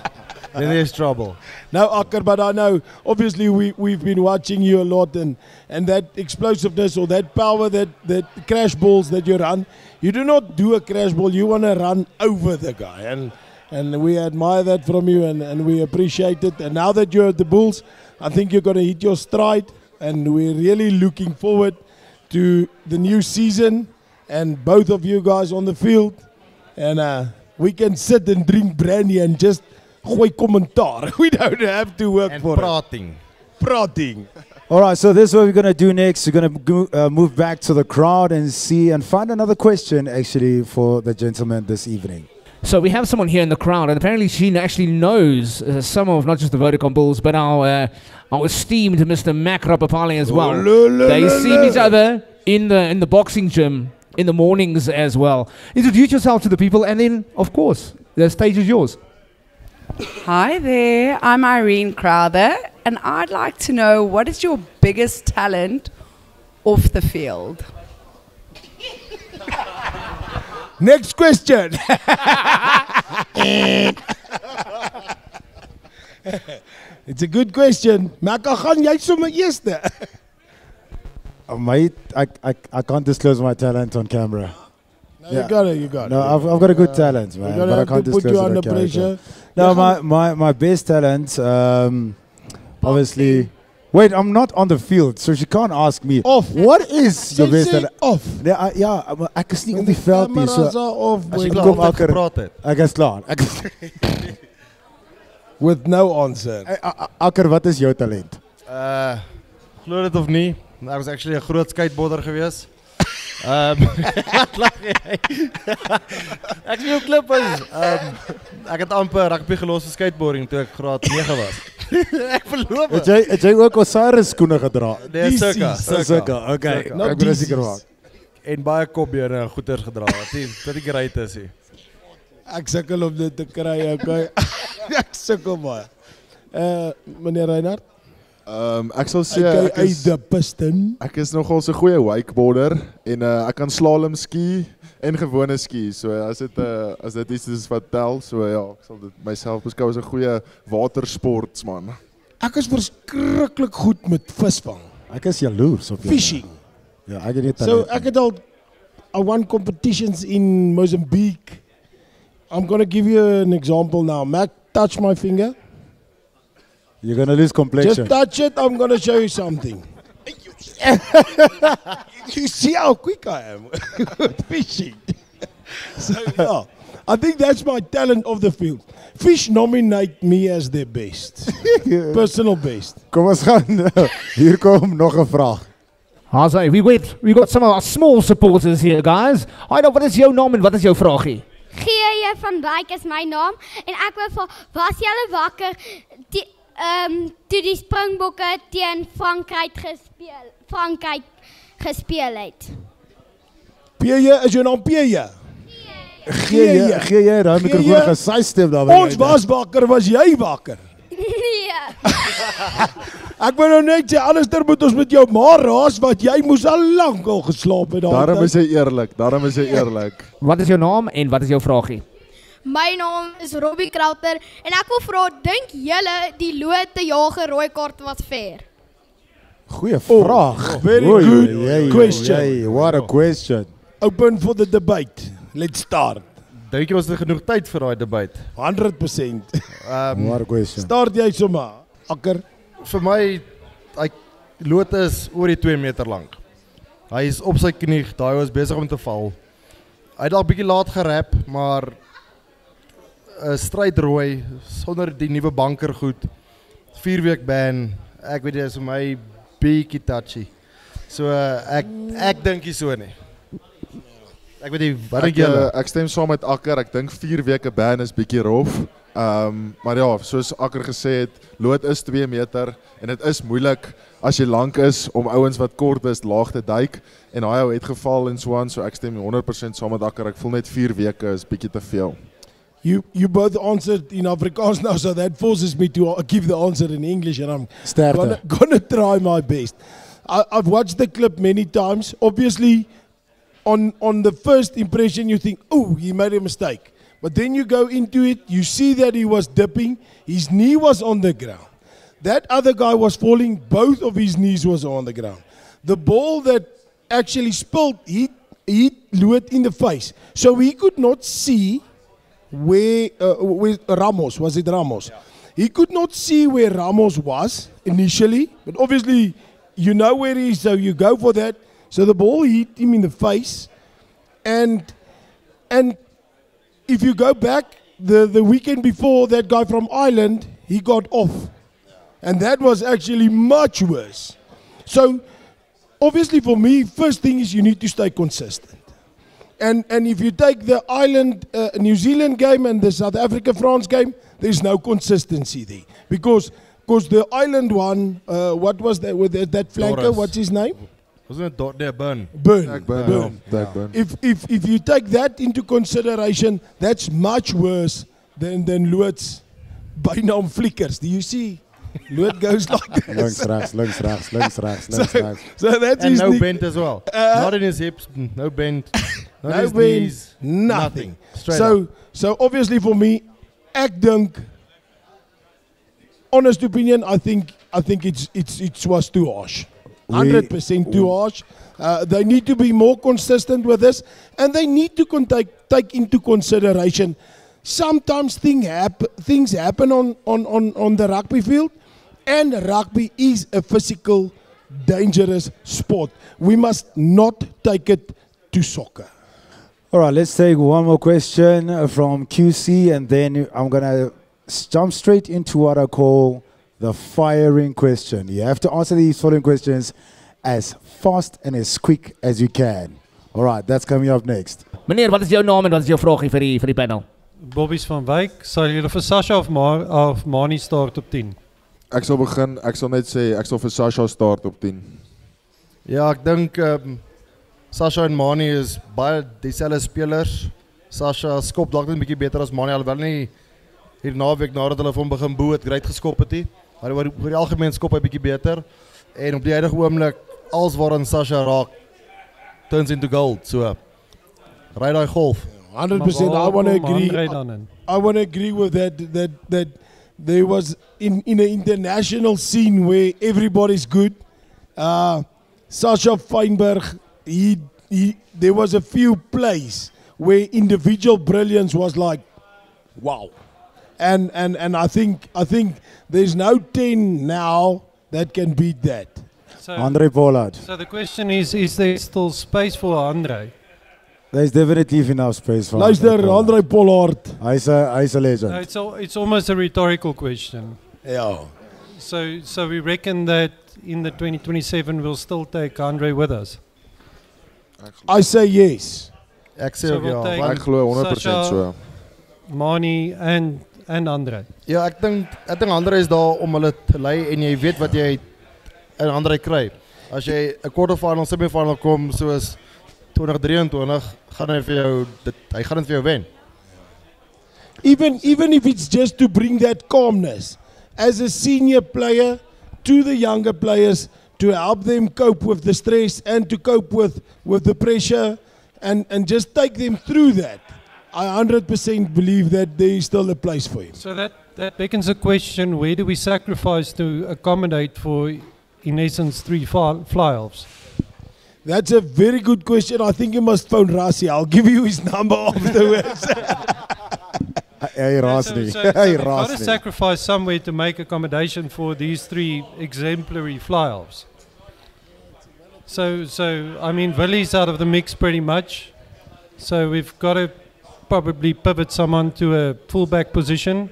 Speaker 2: Then there's trouble.
Speaker 3: Now, Akker, but I know, obviously, we've been watching you a lot, and that explosiveness or that power, that crash balls that you run, you do not do a crash ball, you want to run over the guy. And we admire that from you, and we appreciate it. And now that you're at the Bulls, I think you're going to hit your stride, and we're really looking forward to the new season and both of you guys on the field. And we can sit and drink brandy and just gooi kommentaar. We don't have to work
Speaker 2: And
Speaker 3: for
Speaker 2: prating.
Speaker 3: Prating.
Speaker 4: All right, so this is what we're going to do next. We're going to move back to the crowd and see and find another question actually for the gentleman this evening.
Speaker 5: So we have someone here in the crowd, and apparently she actually knows some of not just the Vodacom Bulls, but our esteemed Mr. Mac Rapapali as well. They see each other in the boxing gym in the mornings as well. Introduce yourself to the people, and then, of course, the stage is yours.
Speaker 9: Hi there, I'm Irene Crowther, and I'd like to know what is your biggest talent off the field?
Speaker 3: Next question. It's a good question. Maka, gaan jy sommer eerste?
Speaker 4: I can't disclose my talent on camera.
Speaker 3: No, you got it.
Speaker 4: No, I've got a good talent, man, but I can't disclose
Speaker 3: put you
Speaker 4: it on
Speaker 3: under
Speaker 4: camera.
Speaker 3: pressure.
Speaker 4: No, my best talent, obviously. Wait, I'm not on the field, so she can't ask me.
Speaker 3: Off.
Speaker 4: What is your best talent?
Speaker 3: Off.
Speaker 4: Ja, maar ek is nie op die veld nie, so
Speaker 3: off.
Speaker 2: As jy klaar het gepraat het.
Speaker 4: Ek is klaar.
Speaker 3: With no answer.
Speaker 4: Akker, wat is jou talent?
Speaker 2: Glo dit of nie, ek was actually 'n groot skateboarder gewees. Wat lag jy? Ek sien jou klip is. Ek het amper rugby gelos vir skateboarding toe ek graad 9 was. Ek verloor.
Speaker 4: Het jy ook Osiris skoene gedra?
Speaker 2: Nee, sulke.
Speaker 4: Okay.
Speaker 3: Ek
Speaker 4: ben seker maak.
Speaker 2: En baie kopbene en goeders gedra. Wat die great is hier.
Speaker 3: Ek sukkel om dit te kry, okay. Ek sukkel baie. Meneer Reinhard?
Speaker 1: Ek sal sê ek is nogal so 'n goeie wakeboarder en ek kan slalom ski en gewone ski. So as dit iets is wat tel, so ja, ek sal dit myself beskou as 'n goeie watersportsman.
Speaker 3: Ek is verskriklik goed met visvang.
Speaker 4: Ek is jaloers op jou.
Speaker 3: Fishing.
Speaker 4: Ja, ek het nie
Speaker 3: So
Speaker 4: talent.
Speaker 3: ek het al I won competitions in Mozambique. I'm going to give you an example now. Mac, touch my finger.
Speaker 4: You're going to lose complexion.
Speaker 3: Just touch it, I'm going to show you something. You see how quick I am with fishing. So yeah, I think that's my talent of the field. Fish nominate me as their best. Personal best.
Speaker 4: Kom ons gaan. Hier kom nog 'n vraag.
Speaker 5: Hazy, we got some of our small supporters here, guys. Hi, wat is jou naam en wat is jou vraagie?
Speaker 10: G.J. van Wyk is my naam en ek wil vir was julle wakker toe die Springbokke teen Frankryk gespeel het.
Speaker 3: PJ, is jou naam PJ?
Speaker 4: Gee jy daai mikrofoon gesuistem daar.
Speaker 3: Ons was wakker, was jy wakker?
Speaker 10: Nee.
Speaker 3: Ek wil nou net sê anderster moet ons met jou ma raas wat jy moes al lank al geslaap het.
Speaker 1: Daarom is hy eerlik.
Speaker 5: Wat is jou naam en wat is jou vraagie?
Speaker 11: My naam is Robbie Krauter en ek wil vra, dink julle die Lote Jager rooi kaart was fair?
Speaker 4: Goeie vraag.
Speaker 3: Very good question.
Speaker 4: What a question.
Speaker 3: Open for the debate. Let's start.
Speaker 2: Dink jy ons het genoeg tyd vir daai debat?
Speaker 3: 100%.
Speaker 4: What a question.
Speaker 3: Start jy sommer. Akker.
Speaker 2: Vir my, Lote is oor die 2 meter lank. Hy is op sy knie, daai was besig om te val. Hy het dalk bietjie laat gerap, maar 'n strydrooi sonder die nuwe banker goed. 4 week ban. Ek weet dit is vir my bietjie touchy. So ek dink nie so nie. Ek weet nie wat dink julle?
Speaker 1: Ek stem saam met Akker. Ek dink 4 weke ban is bietjie rof. Maar ja, soos Akker gesê het, Loot is 2 meter en dit is moeilik as jy lank is om ouens wat kort is laag te duik en hy het geval en so aan, so ek stem 100% saam met Akker. Ek voel net 4 weke is bietjie te veel.
Speaker 3: You both answered in Afrikaans now, so that forces me to give the answer in English, and I'm gonna try my best. I've watched the clip many times. Obviously, on the first impression, you think, oh, he made a mistake. But then you go into it, you see that he was dipping, his knee was on the ground. That other guy was falling, both of his knees was on the ground. The ball that actually spilled, hit Loot in the face. So he could not see where Ramos, was it Ramos? Yeah. He could not see where Ramos was initially, but obviously you know where he is, so you go for that. So the ball hit him in the face, and if you go back the weekend before, that guy from Ireland, he got off, and that was actually much worse. So obviously for me, first thing is you need to stay consistent. And if you take the Ireland, New Zealand game and the South Africa-France game, there's no consistency there. Because the Ireland one, what was that with that flanker,
Speaker 2: Doris.
Speaker 3: what's his name?
Speaker 2: Wasn't it Burn?
Speaker 3: Burn. If you take that into consideration, that's much worse than Loot's bynaam flickers. Do you see? Loot goes like this.
Speaker 4: Links rechts.
Speaker 3: So that's
Speaker 2: and
Speaker 3: his
Speaker 2: no
Speaker 3: knee.
Speaker 2: bend as well. Not in his hips, no bend. Not
Speaker 3: No
Speaker 2: his
Speaker 3: bend,
Speaker 2: knees,
Speaker 3: nothing.
Speaker 2: Straight up.
Speaker 3: So obviously for me, ek dink, honest opinion, I think it was too harsh. 100% too harsh. They need to be more consistent with this, and they need to take into consideration. Sometimes things happen on the rugby field, and rugby is a physical, dangerous sport. We must not take it to soccer.
Speaker 4: All right, let's take one more question from QC, and then I'm going to jump straight into what I call the firing question. You have to answer these following questions as fast and as quick as you can. All right, that's coming up next.
Speaker 5: Meneer, wat is jou naam en wat is jou vraagie vir die panel?
Speaker 12: Bobbies van Wyk, sal julle vir Sasha of Mani start op 10?
Speaker 1: Ek sal begin, ek sal net sê, ek sal vir Sasha start op 10.
Speaker 2: Ja, ek dink Sasha en Mani is baie dieselfde spelers. Sasha skop dalk net 'n bietjie beter as Mani, alhoewel nie hier naweek nadat hulle vir hom begin boe het, great geskop het hy. Maar oor die algemeen skop hy bietjie beter. En op die huidige oomblik, alles waaraan Sasha raak, turns into gold. So, ry daai golf.
Speaker 3: 100%. I want to agree. I want to agree with that there was in an international scene where everybody's good. Sasha Feinberg, there was a few plays where individual brilliance was like, wow. And I think there's no 10 now that can beat that.
Speaker 4: So, Andre Pollard.
Speaker 12: So the question is there still space for Andre?
Speaker 4: There's definitely enough space for
Speaker 3: Andre Pollard.
Speaker 4: He's a legend.
Speaker 12: No, it's almost a rhetorical question.
Speaker 3: Yeah.
Speaker 12: So we reckon that in the 2027 we'll still take Andre with us.
Speaker 3: I say yes.
Speaker 2: Ek sê ook ja,
Speaker 1: ek glo 100% so.
Speaker 12: Mani and Andre.
Speaker 2: Ja, ek dink Andre is daar om hulle te lei en jy weet wat jy in Andre kry. As jy 'n quarterfinal, semifinal kom soos 2023, gaan hy vir jou hy gaan dit vir jou wen.
Speaker 3: Even if it's just to bring that calmness as a senior player to the younger players, to help them cope with the stress and to cope with the pressure and just take them through that. I 100% believe that there is still a place for him.
Speaker 12: So that beckons a question, where do we sacrifice to accommodate for, in essence, 3 fly-offs?
Speaker 3: That's a very good question. I think you must phone Rasi. I'll give you his number afterwards.
Speaker 4: Hey, Rasi.
Speaker 12: So we've got to sacrifice somewhere to make accommodation for these 3 exemplary fly-offs. So I mean, Willie's out of the mix pretty much. So we've got to probably pivot someone to a fullback position.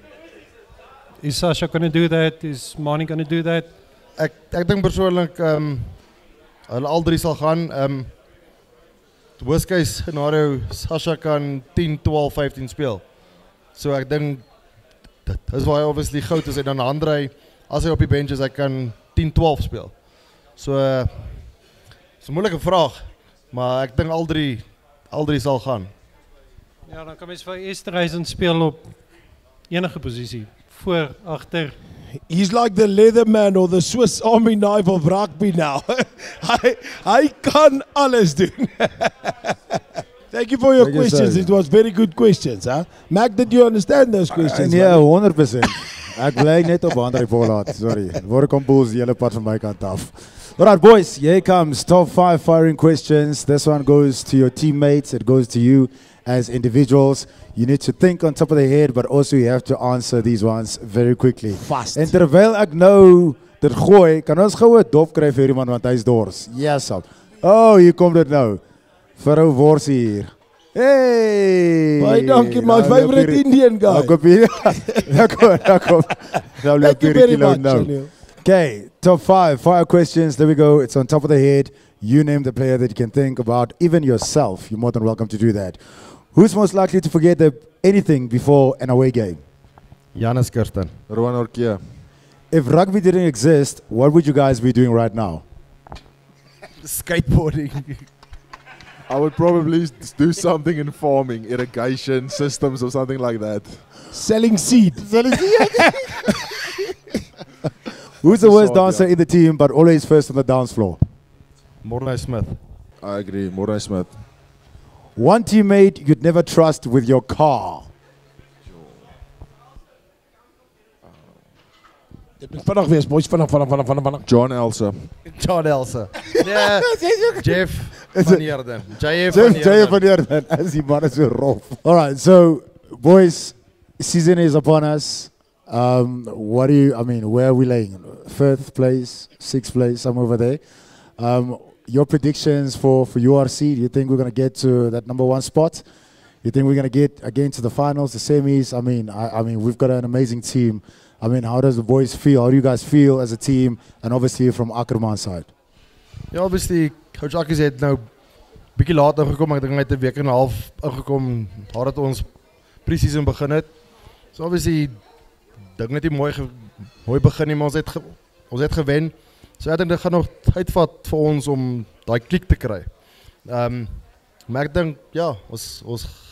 Speaker 12: Is Sasha going to do that? Is Mani going to do that?
Speaker 2: Ek dink persoonlik hulle al 3 sal gaan. Worst case scenario, Sasha kan 10, 12, 15 speel. So ek dink dit is waar hy obviously goud is en dan Andre as hy op die bench is, hy kan 10, 12 speel. So is 'n moeilike vraag, maar ek dink al drie sal gaan.
Speaker 12: Ja, dan kan mens vir Esterhuizen speel op enige posisie, voor, agter.
Speaker 3: He's like the Leatherman or the Swiss Army knife of rugby now. Hy kan alles doen. Thank you for your questions. It was very good questions. Huh? Mac, did you understand those questions?
Speaker 4: Yeah, 100%. Ek bly net op Andre Pollard. Sorry. Word compose die hele pad van my kant af. All right, boys. Here comes top 5 firing questions. This one goes to your teammates. It goes to you as individuals. You need to think on top of the head, but also you have to answer these ones very quickly.
Speaker 3: Fast.
Speaker 4: En terwyl ek nou dit gooi, kan ons gou 'n dop kry vir iemand want hy's dors. Yes, sir. Oh, hier kom dit nou. Vir ou Worsie hier. Hey!
Speaker 3: Baie dankie, my favorite Indian guy.
Speaker 4: Thank you very much. Okay, top 5 fire questions. There we go. It's on top of the head. You name the player that you can think about, even yourself. You're more than welcome to do that. Who's most likely to forget anything before an away game?
Speaker 2: Janus Kirsten.
Speaker 1: Rowan Orkia.
Speaker 4: If rugby didn't exist, what would you guys be doing right now?
Speaker 2: Skateboarding.
Speaker 1: I would probably do something in farming, irrigation systems or something like that.
Speaker 3: Selling seed.
Speaker 4: Who's the worst dancer in the team but always first on the dance floor?
Speaker 2: Mornay Smith.
Speaker 1: I agree, Mornay Smith.
Speaker 4: One teammate you'd never trust with your car.
Speaker 3: Vanaf wees, boys, vanaf.
Speaker 1: John Elsa.
Speaker 2: John Elsa. Yeah, Jeff
Speaker 4: Is
Speaker 2: van
Speaker 4: it-
Speaker 2: Heerden. JF
Speaker 4: Jay van Heerden, as die man is so rof. All right, so boys, season is upon us. What do you? I mean, where are we laying? 5th place, 6th place, somewhere over there. Your predictions for URC? Do you think we're gonna get to that number 1 spot? You think we're gonna get again to the finals, the semis? I mean, we've got an amazing team. I mean, how does the boys feel? How do you guys feel as a team? And obviously from Ackerman's side.
Speaker 2: Ja, obviously, Coach Akkies het nou bietjie laat ingekom. Ek dink hy het 'n week en 'n half ingekom nadat ons pre-season begin het. So obviously dink net nie mooi begin nie, maar ons het gewen. So ek dink dit gaan nog tyd vat vir ons om daai klik te kry. Maar ek dink ja, ons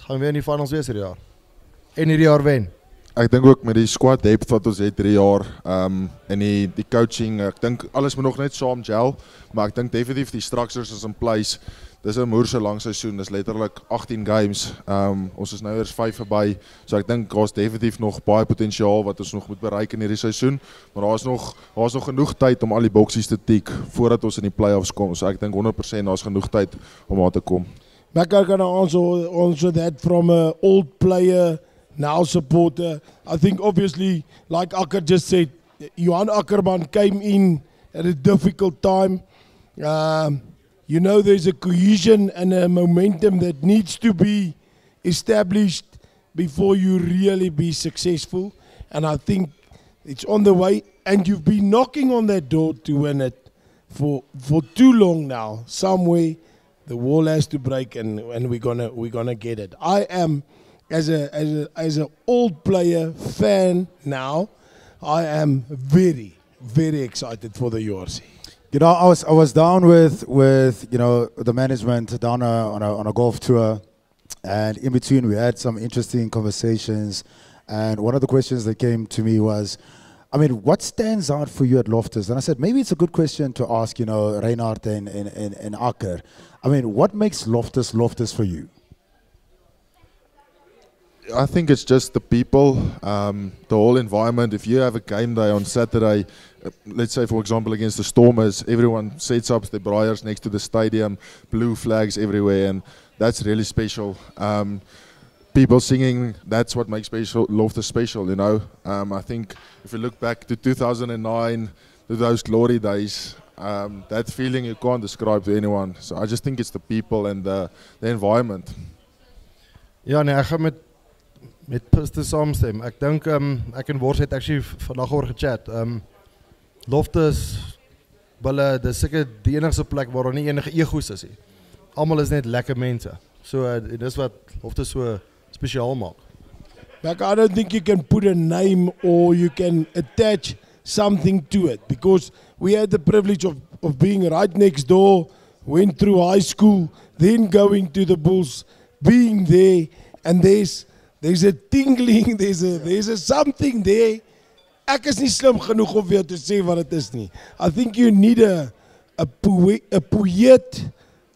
Speaker 2: gaan weer in die finals wees hierdie jaar. En hierdie jaar wen.
Speaker 1: Ek dink ook met die squad depth wat ons het 3 jaar en die coaching, ek dink alles moet nog net saam gel, maar ek dink definitief die structures is in place. Dis 'n moerse lang seisoen, dis letterlik 18 games. Ons is nou eers 5 verby, so ek dink daar's definitief nog baie potensiaal wat ons nog moet bereik in hierdie seisoen, maar daar's nog genoeg tyd om al die boksies te tik voordat ons in die playoffs kom. So ek dink 100% daar's genoeg tyd om daar te kom.
Speaker 3: Becca can answer that from an old player, now supporter. I think obviously, like Akker just said, Johan Ackerman came in at a difficult time. You know, there's a cohesion and a momentum that needs to be established before you really be successful. And I think it's on the way. And you've been knocking on that door to win it for too long now. Somewhere the wall has to break, and we're gonna get it. I am, as a old player fan now, I am very, very excited for the URC.
Speaker 4: You know, I was down with you know the management down on a golf tour, and in between we had some interesting conversations. And one of the questions that came to me was, I mean, what stands out for you at Loftus? And I said maybe it's a good question to ask, you know, Reinhard and Akker. I mean, what makes Loftus for you?
Speaker 1: I think it's just the people, the whole environment. If you have a game day on Saturday, let's say for example against the Stormers, everyone sets up the briars next to the stadium, blue flags everywhere, and that's really special. People singing, that's what makes Loftus special, you know. I think if you look back to 2009, to those glory days, that feeling you can't describe to anyone. So I just think it's the people and the environment.
Speaker 2: Ja, nee, ek gaan met Pister saamstem. Ek dink ek en Wors het actually vandag oor gechat. Loftus Bulle, dis seker die enigste plek waar daar nie enige egos is nie. Almal is net lekker mense. So dis wat Loftus so spesiaal maak.
Speaker 3: Like, I don't think you can put a name or you can attach something to it, because we had the privilege of being right next door, went through high school, then going to the Bulls, being there, and there's a tingling, there's a something there. Ek is nie slim genoeg om vir jou te sê wat dit is nie. I think you need a poet,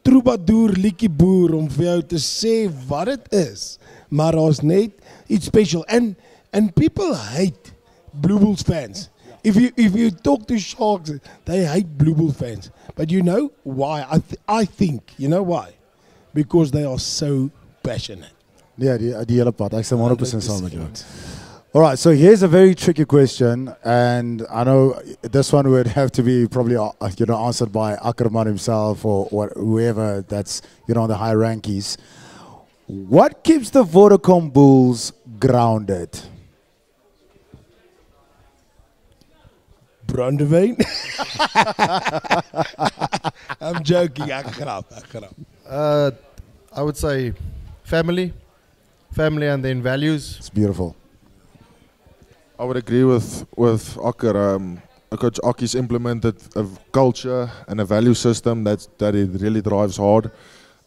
Speaker 3: troubadour, liedjie boer om vir jou te sê wat dit is. Maar ons net iets special. And people hate Blue Bulls fans. If you talk to Sharks, they hate Blue Bulls fans. But you know why? I think, you know why? Because they are so passionate.
Speaker 4: Yeah, die hele pad. Ek stem 100% saam met jou. All right, so here's a very tricky question, and I know this one would have to be probably answered by Ackerman himself or whoever that's on the high rankies. What keeps the Vodacom Bulls grounded?
Speaker 3: Brandewijn. I'm joking. Ek grap.
Speaker 2: I would say family and then values.
Speaker 4: It's beautiful.
Speaker 1: I would agree with Akker. Coach Akki's implemented a culture and a value system that it really drives hard.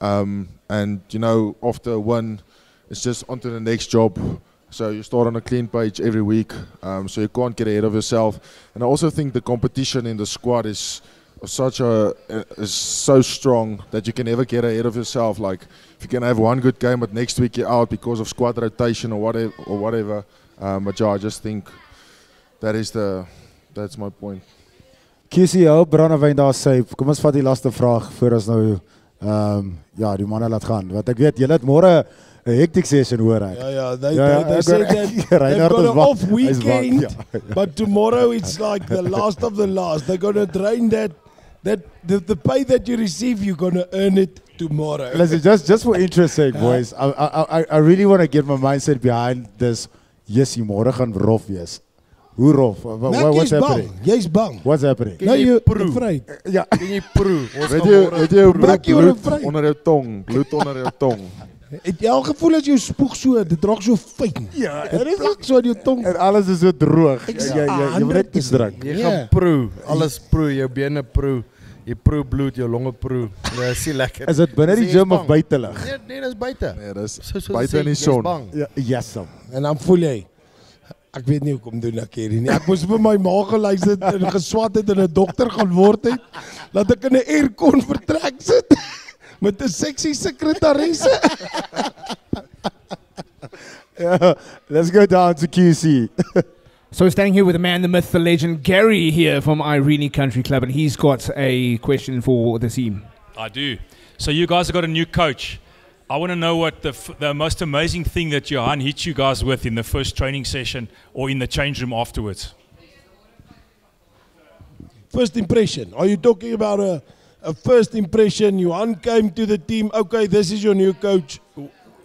Speaker 1: And after a win, it's just onto the next job. So you start on a clean page every week, so you can't get ahead of yourself. And I also think the competition in the squad is so strong that you can never get ahead of yourself. Like if you can have one good game, but next week you're out because of squad rotation or whatever. But yeah, I just think that is the That's my point.
Speaker 4: QC, hou brandewyn daar sy. Kom ons vat die laaste vraag voor ons nou ja, die manne laat gaan. Want ek weet julle het môre 'n hectic session hoor ek.
Speaker 3: They said that they've got an off weekend, but tomorrow it's like the last of the last. They're going to drain that the pay that you receive, you're going to earn it tomorrow.
Speaker 4: Listen, just for interest sake, boys, I really want to get my mindset behind this. Yes, jy môre gaan rof wees. Hoe rof? What's happening?
Speaker 3: Jy's bang.
Speaker 4: What's happening?
Speaker 3: No, you're afraid.
Speaker 4: Ja.
Speaker 1: Kan jy proe? Weet jy bloed onder jou tong, bloed onder jou tong.
Speaker 3: Het jy al gevoel as jou spoeg so, dit raak so fyn?
Speaker 4: Ja,
Speaker 3: dit plak so in jou tong.
Speaker 4: En alles is so droog. Jy moet net iets drink.
Speaker 2: Jy gaan proe, alles proe, jou bene proe. Jy proe bloed, jou longe proe. Ja, is lekker.
Speaker 4: Is dit binne die gym of buitelug?
Speaker 2: Nee, dis buite.
Speaker 1: Nee, dis buite in die son.
Speaker 4: Ja, yes.
Speaker 3: En dan voel jy, ek weet nie hoekom doen ek hierdie nie. Ek moes vir my ma geluister en geswat het en 'n dokter gaan word het, dat ek in 'n aircon vertrek sit met 'n sexy sekretaresse.
Speaker 4: Yeah, let's go down to QC.
Speaker 5: So we're standing here with the man, the myth, the legend, Gary here from Irene Country Club, and he's got a question for the team.
Speaker 13: I do. So you guys have got a new coach. I want to know what the most amazing thing that Johan hit you guys with in the first training session or in the change room afterwards.
Speaker 3: First impression. Are you talking about a first impression? Johan came to the team. Okay, this is your new coach.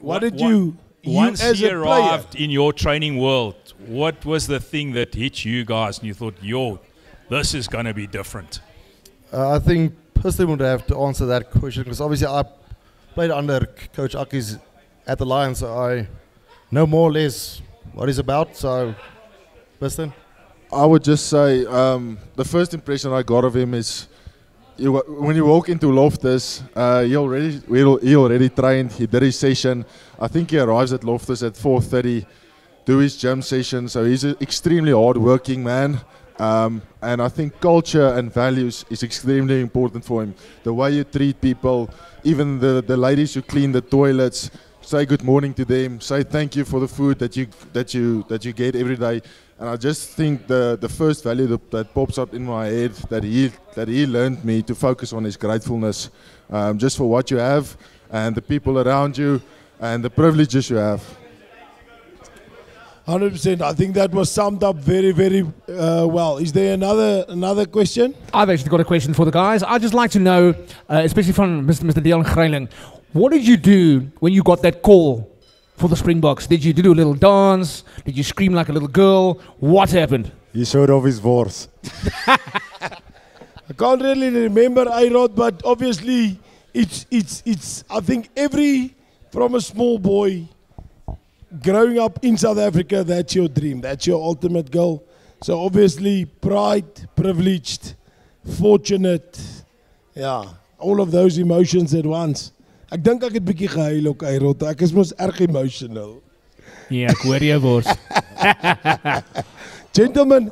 Speaker 3: What did you
Speaker 13: Once
Speaker 3: as
Speaker 13: he
Speaker 3: a player,
Speaker 13: arrived in your training world, what was the thing that hit you guys and you thought, yo, this is going to be different?
Speaker 2: I think personally would have to answer that question because obviously I played under Coach Aki's at the Lions, so I know more or less what he's about. So, listen.
Speaker 1: I would just say the first impression I got of him is when you walk into Loftus, he already trained. He did his session. I think he arrives at Loftus at 4:30, do his gym session. So he's an extremely hard-working man. And I think culture and values is extremely important for him. The way you treat people, even the ladies who clean the toilets, say good morning to them, say thank you for the food that you get every day. And I just think the first value that pops up in my head that he learned me to focus on is gratefulness, just for what you have and the people around you and the privileges you have.
Speaker 3: 100%. I think that was summed up very, very well. Is there another question?
Speaker 5: I've actually got a question for the guys. I'd just like to know, especially from Mr. Deon Greiling, what did you do when you got that call for the Springboks? Did you do a little dance? Did you scream like a little girl? What happened?
Speaker 4: He showed off his voice.
Speaker 3: I can't really remember, Ayrod, but obviously it's I think from a small boy growing up in South Africa, that's your dream, that's your ultimate goal. So obviously pride, privileged, fortunate, yeah, all of those emotions at once. Ek dink ek het bietjie gehuil ook, Ayrod. Ek is mos erg emotional.
Speaker 5: Ja, ek hoor jou wors.
Speaker 3: Gentlemen,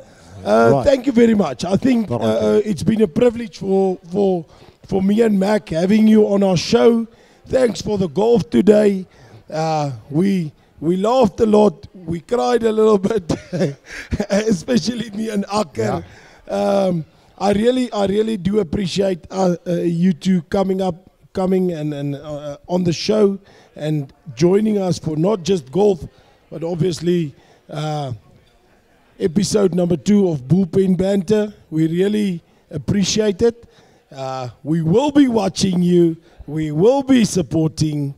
Speaker 3: thank you very much. I think it's been a privilege for me and Mac having you on our show. Thanks for the golf today. We laughed a lot. We cried a little bit, especially me and Akker. Yeah. I really do appreciate you two coming and on the show and joining us for not just golf, but obviously episode number 2 of Bullpen Banter. We really appreciate it. We will be watching you. We will be supporting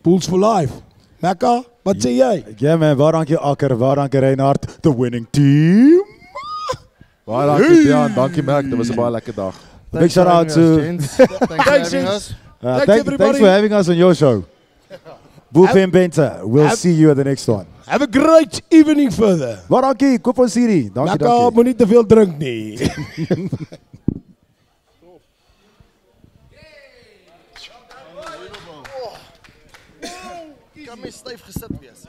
Speaker 3: Bulls for Life. Mecca, wat sê jy?
Speaker 4: Yeah man, baie dankie Akker, baie dankie Reinhard, the winning team.
Speaker 1: Baie dankie Deon, dankie Mac, dit was 'n baie lekker dag.
Speaker 4: Big shout out to
Speaker 5: Thanks for having us.
Speaker 4: Thanks for having us on your show. Bullpen Banter, we'll see you at the next one.
Speaker 3: Have a great evening further.
Speaker 4: Baie dankie, koop ons hierdie. Dankie,
Speaker 3: Mecca, moenie te veel drink nie.
Speaker 2: Kan my styf gesit wees.